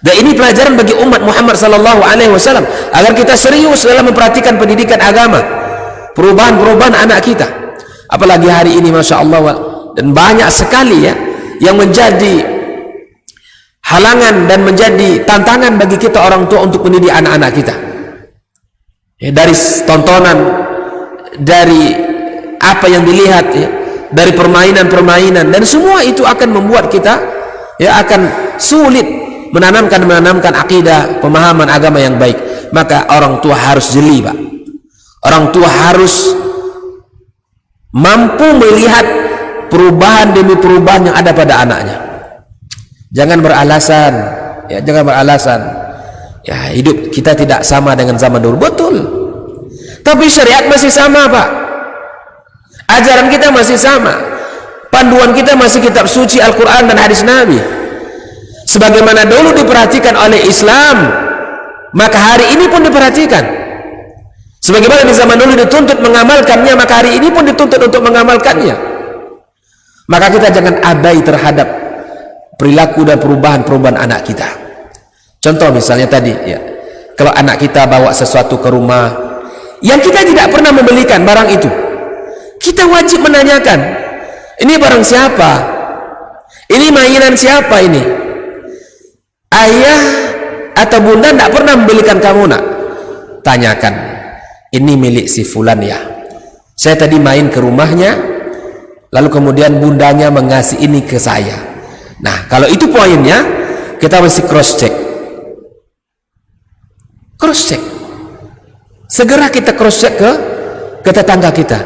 Dan ini pelajaran bagi umat Muhammad Sallallahu Alaihi Wasallam agar kita serius dalam memperhatikan pendidikan agama, perubahan-perubahan anak kita. Apalagi hari ini Masya Allah, dan banyak sekali ya yang menjadi halangan dan menjadi tantangan bagi kita orang tua untuk mendidik anak-anak kita, ya, dari tontonan, dari apa yang dilihat, ya, dari permainan-permainan, dan semua itu akan membuat kita, ya, akan sulit menanamkan akidah, pemahaman agama yang baik. Maka orang tua harus jeli Pak. Orang tua harus mampu melihat perubahan demi perubahan yang ada pada anaknya. Jangan beralasan, ya, jangan beralasan, ya, hidup kita tidak sama dengan zaman dulu. Betul, tapi syariat masih sama Pak. Ajaran kita masih sama, panduan kita masih kitab suci Al-Quran dan hadis Nabi. Sebagaimana dulu diperhatikan oleh Islam, maka hari ini pun diperhatikan. Sebagaimana di zaman dulu dituntut mengamalkannya, maka hari ini pun dituntut untuk mengamalkannya. Maka kita jangan abai terhadap perilaku dan perubahan-perubahan anak kita. Contoh misalnya tadi, ya, kalau anak kita bawa sesuatu ke rumah yang kita tidak pernah membelikan barang itu, kita wajib menanyakan, ini barang siapa? Ini mainan siapa ini? Ayah atau bunda tidak pernah membelikan kamu nak? Tanyakan, ini milik si fulan ya, saya tadi main ke rumahnya, lalu kemudian bundanya mengasih ini ke saya. Nah, kalau itu poinnya, kita mesti cross check. Cross check, segera kita cross check ke tetangga kita.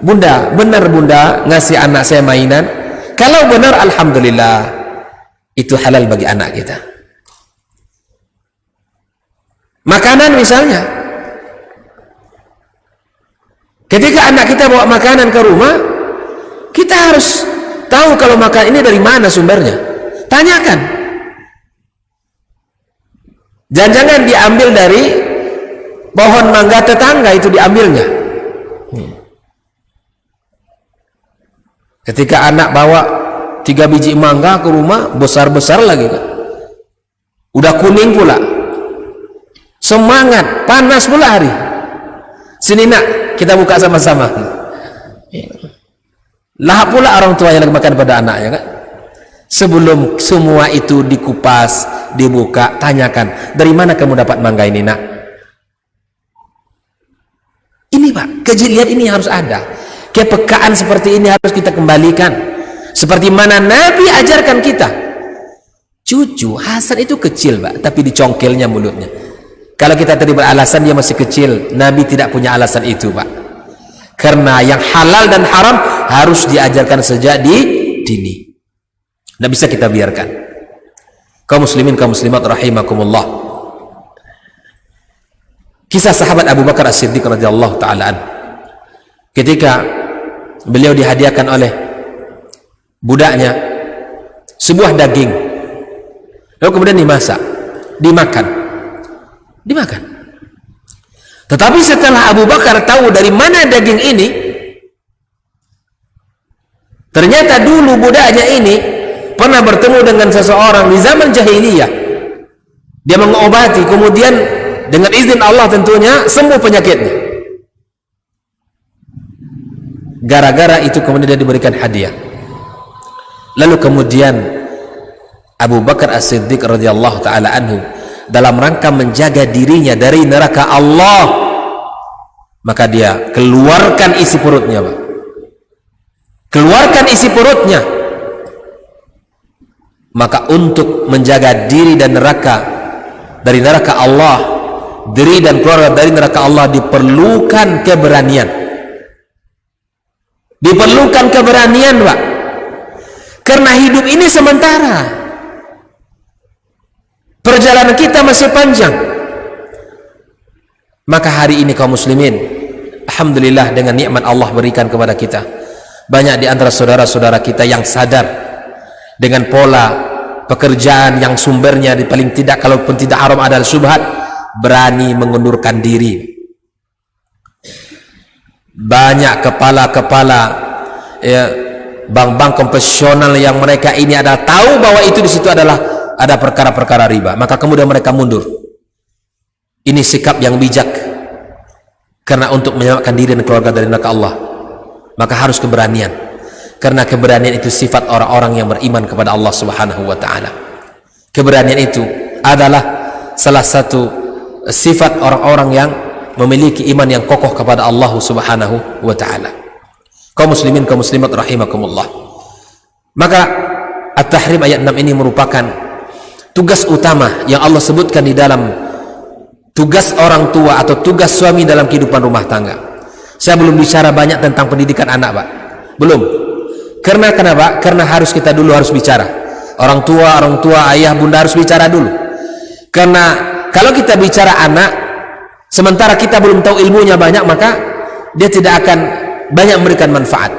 Bunda, benar bunda ngasih anak saya mainan? Kalau benar, alhamdulillah, itu halal bagi anak kita. Makanan misalnya, ketika anak kita bawa makanan ke rumah, kita harus tahu kalau makanan ini dari mana sumbernya. Tanyakan, Jangan-jangan diambil dari pohon mangga tetangga, itu diambilnya. Ketika anak bawa 3 biji mangga ke rumah, besar-besar lagi kan, udah kuning pula, semangat, panas pula hari. Sini nak, kita buka sama-sama. Lahap pula orang tua yang lagi makan pada anaknya kan. Sebelum semua itu dikupas, dibuka, tanyakan, dari mana kamu dapat mangga ini nak? Ini Pak, kejelian ini harus ada. Kepekaan seperti ini harus kita kembalikan, seperti mana Nabi ajarkan kita. Cucu Hasan itu kecil Pak, tapi dicongkelnya mulutnya. Kalau kita tadi beralasan dia masih kecil, Nabi tidak punya alasan itu Pak, karena yang halal dan haram harus diajarkan sejak dini. Tidak bisa kita biarkan. Kaum muslimin, kaum muslimat rahimakumullah. Kisah sahabat Abu Bakar As-Siddiq radhiyallahu taala anhu, ketika beliau dihadiahkan oleh budaknya sebuah daging, lalu kemudian dimasak, dimakan. Tetapi setelah Abu Bakar tahu dari mana daging ini, ternyata dulu budaknya ini pernah bertemu dengan seseorang di zaman jahiliyah. Dia mengobati, kemudian dengan izin Allah tentunya sembuh penyakitnya. Gara-gara itu kemudian dia diberikan hadiah. Lalu kemudian Abu Bakar As-Siddiq radhiyallahu taala anhu dalam rangka menjaga dirinya dari neraka Allah, maka dia keluarkan isi perutnya Pak. Keluarkan isi perutnya. Maka untuk menjaga diri dan neraka, dari neraka Allah, diri dan keluarga dari neraka Allah, diperlukan keberanian. Diperlukan keberanian Pak, karena hidup ini sementara, perjalanan kita masih panjang. Maka hari ini kaum muslimin, alhamdulillah dengan nikmat Allah berikan kepada kita, banyak di antara saudara-saudara kita yang sadar dengan pola pekerjaan yang sumbernya di paling tidak, kalaupun tidak haram adalah syubhat, berani mengundurkan diri. Banyak kepala-kepala ya, bank-bank konvensional yang mereka ini adalah tahu bahwa itu di situ adalah ada perkara-perkara riba, maka kemudian mereka mundur. Ini sikap yang bijak, karena untuk menyelamatkan diri dan keluarga dari neraka Allah, maka harus keberanian, karena keberanian itu sifat orang-orang yang beriman kepada Allah Subhanahu wa taala. Keberanian itu adalah salah satu sifat orang-orang yang memiliki iman yang kokoh kepada Allah Subhanahu wa taala. Kaum muslimin, kaum muslimat rahimakumullah. Maka At-Tahrim ayat 6 ini merupakan tugas utama yang Allah sebutkan di dalam tugas orang tua atau tugas suami dalam kehidupan rumah tangga. Saya belum bicara banyak tentang pendidikan anak Pak, belum. Karena kenapa? Karena harus kita dulu harus bicara. Orang tua, ayah, bunda harus bicara dulu. Karena kalau kita bicara anak, sementara kita belum tahu ilmunya banyak, maka dia tidak akan banyak memberikan manfaat.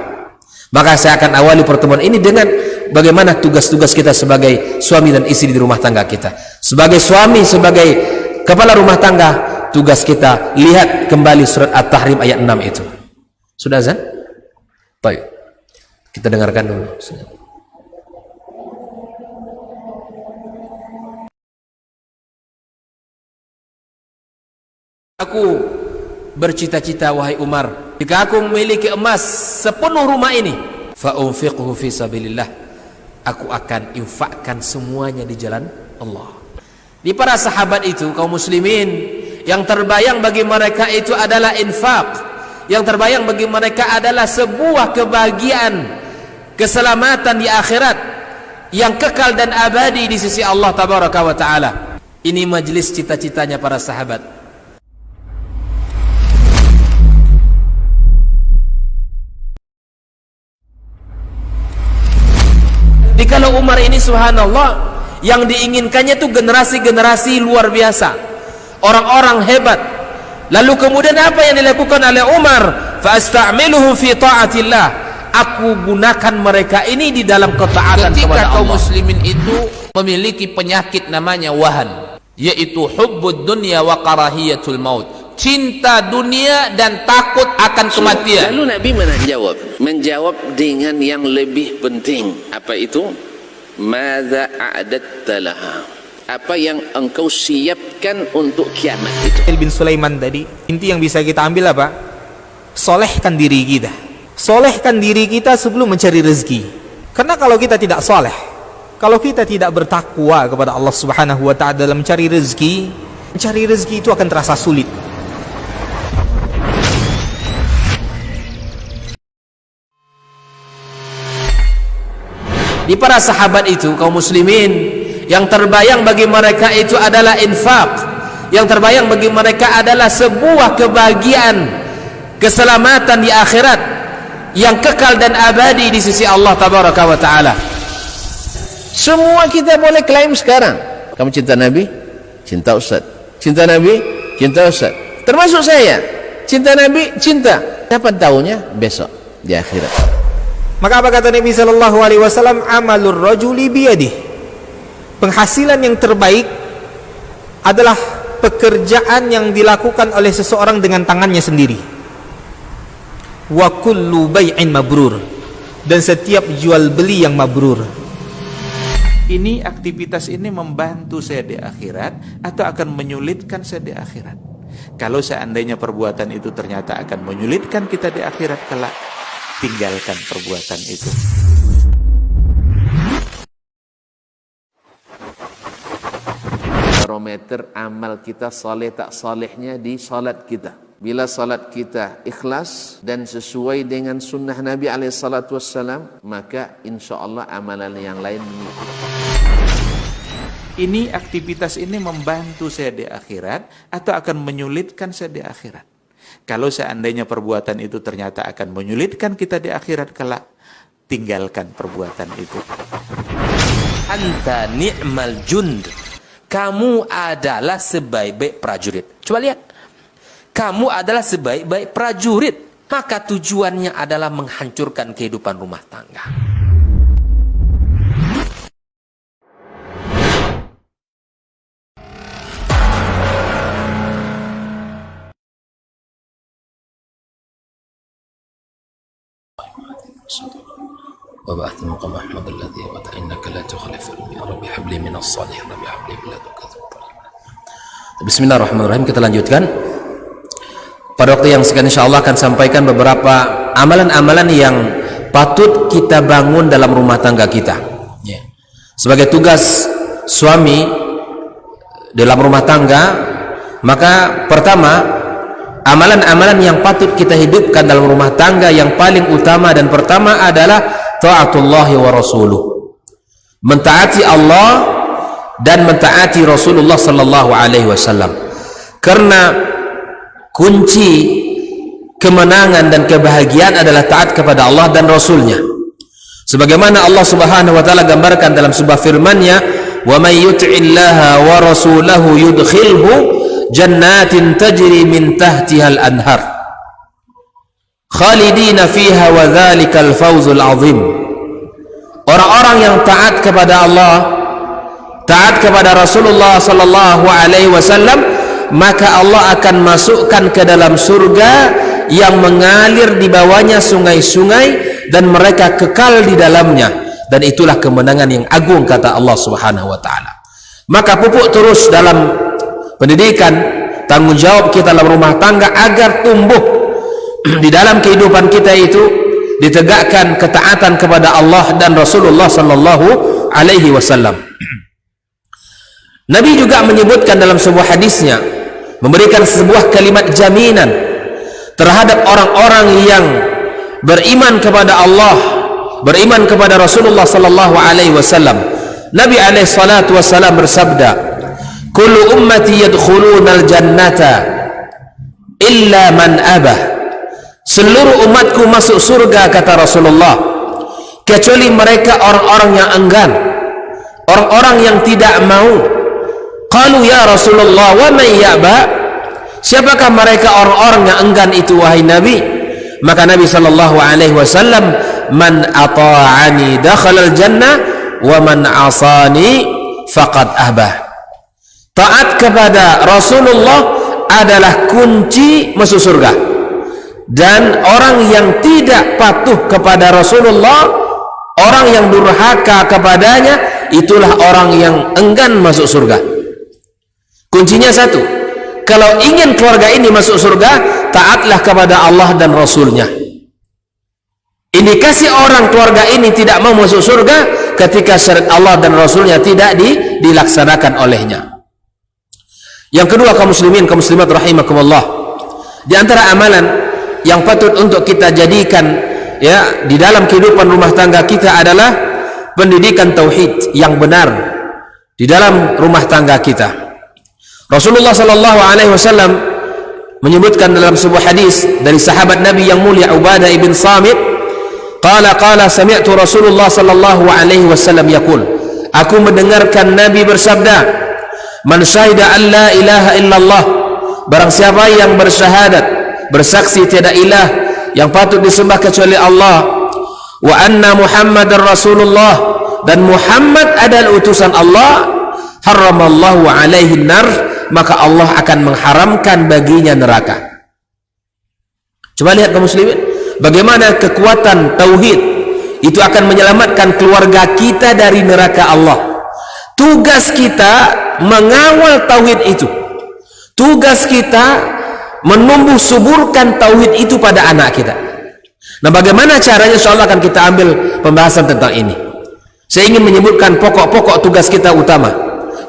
Maka saya akan awali pertemuan ini dengan bagaimana tugas-tugas kita sebagai suami dan istri di rumah tangga kita. Sebagai suami, sebagai kepala rumah tangga, tugas kita lihat kembali surat At-Tahrim ayat 6 itu. Sudah azan? Baik, kita dengarkan dulu. Aku bercita-cita wahai Umar, jika aku memiliki emas sepenuh rumah ini, fa unfiqhu fi sabilillah, aku akan infakkan semuanya di jalan Allah. Di para sahabat itu, kaum muslimin, yang terbayang bagi mereka itu adalah infak, yang terbayang bagi mereka adalah sebuah kebahagiaan, keselamatan di akhirat yang kekal dan abadi di sisi Allah tabaraka wa taala. Ini majelis cita-citanya para sahabat. Kalau Umar ini subhanallah, yang diinginkannya itu generasi-generasi luar biasa, orang-orang hebat. Lalu kemudian apa yang dilakukan oleh Umar? Fa asta'miluhum fi ta'atillah, aku gunakan mereka ini di dalam ketaatan kepada Allah. Ketika kaum muslimin itu memiliki penyakit namanya wahan, yaitu hubbud dunya wa karahiyatul maut, cinta dunia dan takut akan kematian. Lalu Nabi menjawab dengan yang lebih penting. Apa itu? Madza a'adatta laha, apa yang engkau siapkan untuk kiamat itu. Bin Sulaiman tadi, inti yang bisa kita ambil apa? Solehkan diri kita. Solehkan diri kita sebelum mencari rezeki. Karena kalau kita tidak soleh, kalau kita tidak bertakwa kepada Allah Subhanahu wa ta'ala dalam mencari rezeki itu akan terasa sulit. Di para sahabat itu, kaum muslimin, yang terbayang bagi mereka itu adalah infak, yang terbayang bagi mereka adalah sebuah kebahagiaan, keselamatan di akhirat yang kekal dan abadi di sisi Allah tabaraka wa ta'ala. Semua kita boleh klaim sekarang. Kamu cinta Nabi? Cinta Ustaz. Cinta Nabi? Cinta Ustaz. Termasuk saya. Cinta Nabi? Cinta. Kapan tahunya? Besok di akhirat. Maka apa kata Nabi sallallahu alaihi wasallam? Amalur rajuli biyadih. Penghasilan yang terbaik adalah pekerjaan yang dilakukan oleh seseorang dengan tangannya sendiri. Wa kullu bai'in mabrur, dan setiap jual beli yang mabrur. Ini aktivitas ini membantu saya di akhirat atau akan menyulitkan saya di akhirat? Kalau seandainya perbuatan itu ternyata akan menyulitkan kita di akhirat kelak, tinggalkan perbuatan itu. Barometer amal kita saleh tak salehnya di salat kita. Bila salat kita ikhlas dan sesuai dengan sunnah Nabi SAW, maka insya Allah amalan yang lain mengikuti. Ini aktivitas ini membantu saya di akhirat atau akan menyulitkan saya di akhirat? Kalau seandainya perbuatan itu ternyata akan menyulitkan kita di akhirat kelak, tinggalkan perbuatan itu. Anta ni'mal jund, kamu adalah sebaik-baik prajurit. Coba lihat, kamu adalah sebaik-baik prajurit, maka tujuannya adalah menghancurkan kehidupan rumah tangga. وبعث مقام أحمد الذي وعد إنك لا تخلف الميعاد رب هب لي من الصالحين رب هب لي من لدنك ذرية. Bismillahirrahmanirrahim. Kita lanjutkan. Pada waktu yang sekian insyaallah akan sampaikan beberapa amalan-amalan yang patut kita bangun dalam rumah tangga kita. Sebagai tugas suami dalam rumah tangga, maka pertama, amalan-amalan yang patut kita hidupkan dalam rumah tangga yang paling utama dan pertama adalah ta'atullahi wa rasuluh, mentaati Allah dan mentaati Rasulullah sallallahu alaihi wasallam. Karena kunci kemenangan dan kebahagiaan adalah taat kepada Allah dan Rasulnya. Sebagaimana Allah Subhanahu wa taala gambarkan dalam sebuah firman-Nya, "Wa may yuti'illaha wa rasulahu yudkhilhu jannatin tajri min tahtihal anhar khalidina fiha wa dzalikal fawzul azim." Orang-orang yang taat kepada Allah, taat kepada Rasulullah sallallahu alaihi wasallam, maka Allah akan masukkan ke dalam surga yang mengalir di bawahnya sungai-sungai dan mereka kekal di dalamnya, dan itulah kemenangan yang agung kata Allah Subhanahu wa taala. Maka pupuk terus dalam pendidikan, tanggung jawab kita dalam rumah tangga agar tumbuh di dalam kehidupan kita itu ditegakkan ketaatan kepada Allah dan Rasulullah sallallahu alaihi wasallam. Nabi juga menyebutkan dalam sebuah hadisnya, memberikan sebuah kalimat jaminan terhadap orang-orang yang beriman kepada Allah, beriman kepada Rasulullah sallallahu alaihi wasallam. Nabi alaihi salatu wasallam bersabda, "Kullu ummati yadkhulunal jannata illa man abah." Seluruh umatku masuk surga kata Rasulullah, kecuali mereka orang-orang yang enggan, orang-orang yang tidak mau. Qalu ya Rasulullah wa man ya'ba? Siapakah mereka orang-orang yang enggan itu wahai Nabi? Maka Nabi sallallahu alaihi wasallam, "Man ata'ani dakhalal jannah wa man asani faqad ahbah." taat kepada Rasulullah adalah kunci masuk surga. Dan orang yang tidak patuh kepada Rasulullah, orang yang durhaka kepadanya, itulah orang yang enggan masuk surga. Kuncinya satu, kalau ingin keluarga ini masuk surga, taatlah kepada Allah dan Rasulnya. Indikasi orang keluarga ini tidak mau masuk surga ketika syariat Allah dan Rasulnya tidak dilaksanakan olehnya. Yang kedua, kaum muslimin, kaum muslimat rahimakumullah, di antara amalan yang patut untuk kita jadikan ya di dalam kehidupan rumah tangga kita adalah pendidikan tauhid yang benar di dalam rumah tangga kita. Rasulullah sallallahu alaihi wasallam menyebutkan dalam sebuah hadis dari sahabat Nabi yang mulia Ubadah ibn Samit, qala sami'tu Rasulullah sallallahu alaihi wasallam yaqul, aku mendengarkan Nabi bersabda, man syahida an la ilaha illallah, barang siapa yang bersyahadat, bersaksi tiada ilah yang patut disembah kecuali Allah, wa anna Muhammadar Rasulullah, dan Muhammad adalah utusan Allah, haramallahu alaihi nar, maka Allah akan mengharamkan baginya neraka. Coba lihat kaum muslimin, bagaimana kekuatan tauhid itu akan menyelamatkan keluarga kita dari neraka Allah. Tugas kita mengawal tauhid itu, tugas kita menumbuh suburkan tauhid itu pada anak kita. Nah, bagaimana caranya? Insyaallah akan kita ambil pembahasan tentang ini. Saya ingin menyebutkan pokok-pokok tugas kita utama.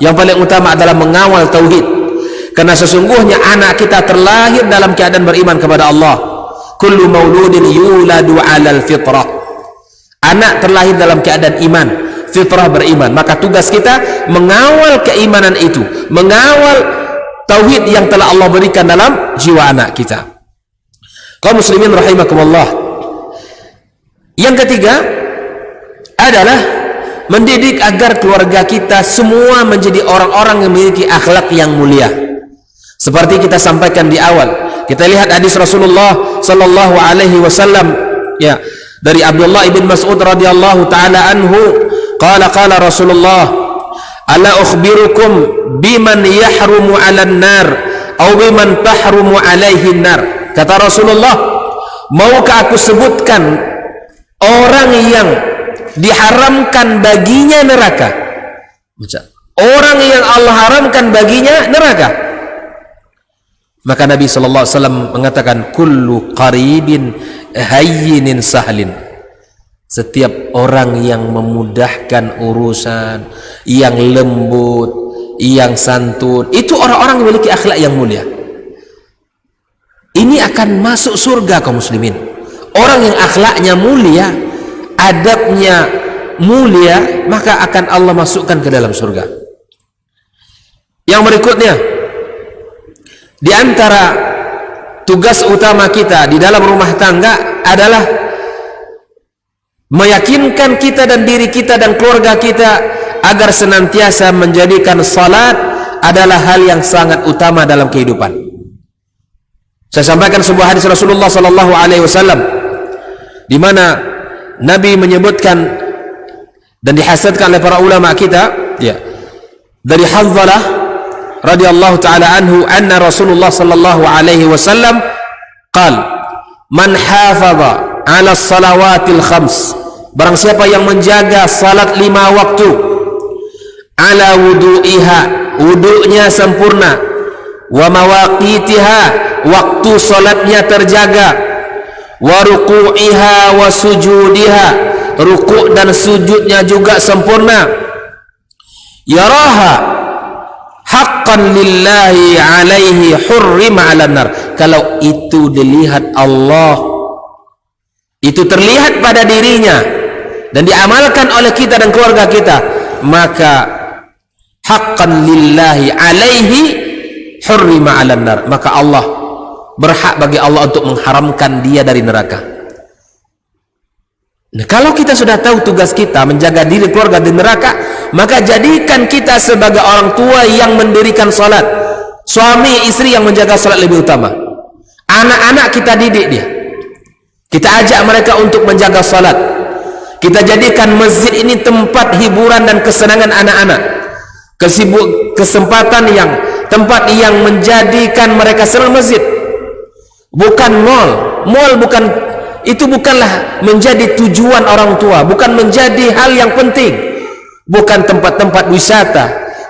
Yang paling utama adalah mengawal tauhid, karena sesungguhnya anak kita terlahir dalam keadaan beriman kepada Allah. Kullu mauludin yuladu 'alal fitrah. Anak terlahir dalam keadaan iman, fitrah beriman. Maka tugas kita mengawal keimanan itu, mengawal tauhid yang telah Allah berikan dalam jiwa anak kita. Kaum muslimin rahimakumullah, yang ketiga adalah mendidik agar keluarga kita semua menjadi orang-orang yang memiliki akhlak yang mulia. Seperti kita sampaikan di awal, kita lihat hadis Rasulullah sallallahu alaihi wasallam ya, dari Abdullah ibn Mas'ud radhiyallahu taala anhu, qala Rasulullah, ala ukhbirukum biman yahrumu 'alan nar atau biman tahrumu 'alaihi nar. Kata Rasulullah, maukah aku sebutkan orang yang diharamkan baginya neraka, orang yang Allah haramkan baginya neraka? Maka Nabi sallallahu alaihi wasallam mengatakan, kullu qaribin hayyinin sahlin, setiap orang yang memudahkan urusan, yang lembut, yang santun, itu orang-orang yang memiliki akhlak yang mulia. Ini akan masuk surga kaum muslimin. Orang yang akhlaknya mulia, adabnya mulia, maka akan Allah masukkan ke dalam surga. Yang berikutnya, di antara tugas utama kita di dalam rumah tangga adalah meyakinkan kita dan diri kita dan keluarga kita agar senantiasa menjadikan salat adalah hal yang sangat utama dalam kehidupan. Saya sampaikan sebuah hadis Rasulullah sallallahu alaihi wasallam di mana Nabi menyebutkan dan dihasankan oleh para ulama kita ya, dari Hanzalah radhiyallahu taala anhu, anna Rasulullah sallallahu alaihi wasallam qala, man hafadha 'ala salawatil khams, barang siapa yang menjaga salat 5 waktu, ala wudu'iha, wudu'nya sempurna, wa mawaqitiha, waktu salatnya terjaga, wa ruku'iha wa sujudiha, ruku' dan sujudnya juga sempurna, yaraha haqqan lillahi alaihi hurrima 'alan nar. Kalau itu dilihat Allah, itu terlihat pada dirinya dan diamalkan oleh kita dan keluarga kita, maka haqqan lillahi alaihi hurrima 'alan nar, maka Allah berhak bagi Allah untuk mengharamkan dia dari neraka. Nah, kalau kita sudah tahu tugas kita menjaga diri keluarga dari neraka, maka jadikan kita sebagai orang tua yang mendirikan salat, suami istri yang menjaga salat lebih utama. Anak-anak kita didik dia, kita ajak mereka untuk menjaga salat, kita jadikan masjid ini tempat hiburan dan kesenangan anak-anak. kesempatan yang tempat yang menjadikan mereka senang masjid, bukan mall. Mall bukan, itu bukanlah menjadi tujuan orang tua, bukan menjadi hal yang penting, bukan tempat-tempat wisata,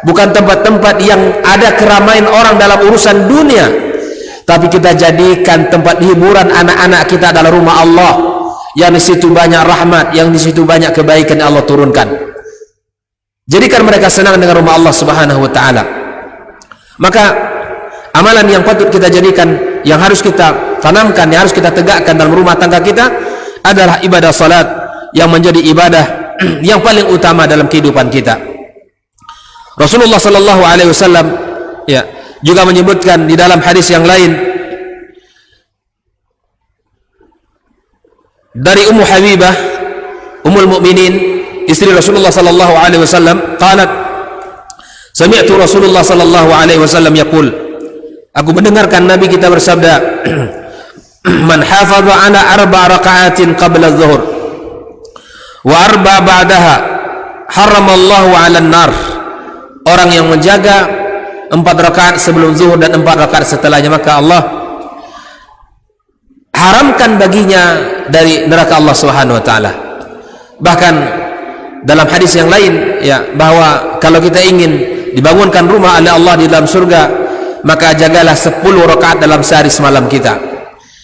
bukan tempat-tempat yang ada keramaian orang dalam urusan dunia, tapi kita jadikan tempat hiburan anak-anak kita adalah rumah Allah, yang di situ banyak rahmat, yang di situ banyak kebaikan yang Allah turunkan. Jadikan mereka senang dengan rumah Allah Subhanahu wa taala. Maka amalan yang patut kita jadikan, yang harus kita tanamkan, yang harus kita tegakkan dalam rumah tangga kita adalah ibadah salat, yang menjadi ibadah yang paling utama dalam kehidupan kita. Rasulullah sallallahu alaihi wasallam ya juga menyebutkan di dalam hadis yang lain dari Ummu Habibah Ummul Mukminin, istri Rasulullah sallallahu alaihi wasallam, qalat sami'tu Rasulullah sallallahu alaihi wasallam yaqul, aku mendengarkan Nabi kita bersabda, man hafadha ala 4 raka'atin qabla adh-dhuhr wa 4 ba'daha haramallahu 'alan nar. Orang yang menjaga 4 rakaat sebelum zuhur dan 4 rakaat setelahnya, maka Allah haramkan baginya dari neraka Allah Subhanahu wa taala. Bahkan dalam hadis yang lain ya, bahwa kalau kita ingin dibangunkan rumah oleh Allah di dalam surga, maka jagalah 10 rakaat dalam sehari semalam kita.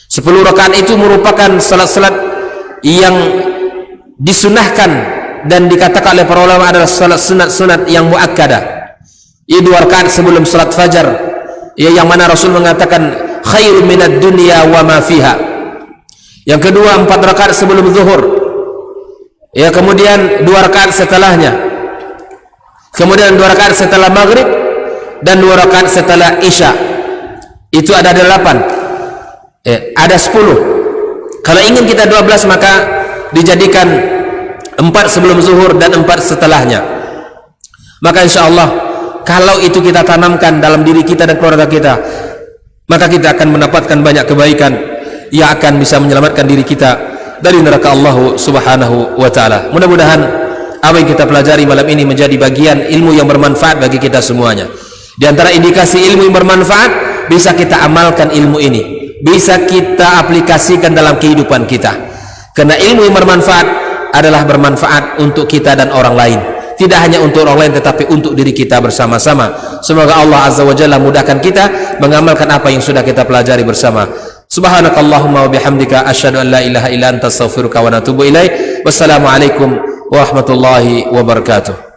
10 rakaat itu merupakan salat-salat yang disunahkan dan dikatakan oleh para ulama adalah salat sunat-sunat yang muakkadah. Ia 2 rakaat sebelum salat fajar, ya, yang mana Rasul mengatakan khairu minad dunya wa ma fiha. Yang kedua 4 rakaat sebelum zuhur, ya, kemudian 2 rakaat setelahnya, kemudian 2 rakaat setelah maghrib, dan 2 rakaat setelah isya. Itu ada 8, ada 10. Kalau ingin kita 12, maka dijadikan 4 sebelum zuhur dan 4 setelahnya. Maka insya Allah kalau itu kita tanamkan dalam diri kita dan keluarga kita, maka kita akan mendapatkan banyak kebaikan yang akan bisa menyelamatkan diri kita dari neraka Allah Subhanahu wa taala. Mudah-mudahan apa yang kita pelajari malam ini menjadi bagian ilmu yang bermanfaat bagi kita semuanya. Di antara indikasi ilmu yang bermanfaat, bisa kita amalkan ilmu ini, bisa kita aplikasikan dalam kehidupan kita. Karena ilmu yang bermanfaat adalah bermanfaat untuk kita dan orang lain. Tidak hanya untuk orang lain, tetapi untuk diri kita bersama-sama. Semoga Allah Azza wa Jalla mudahkan kita mengamalkan apa yang sudah kita pelajari bersama. Subhanakallahumma wa bihamdika asyhadu an la ilaha illa anta astaghfiruka wa atubu ilaik. Wassalamualaikum warahmatullahi wabarakatuh.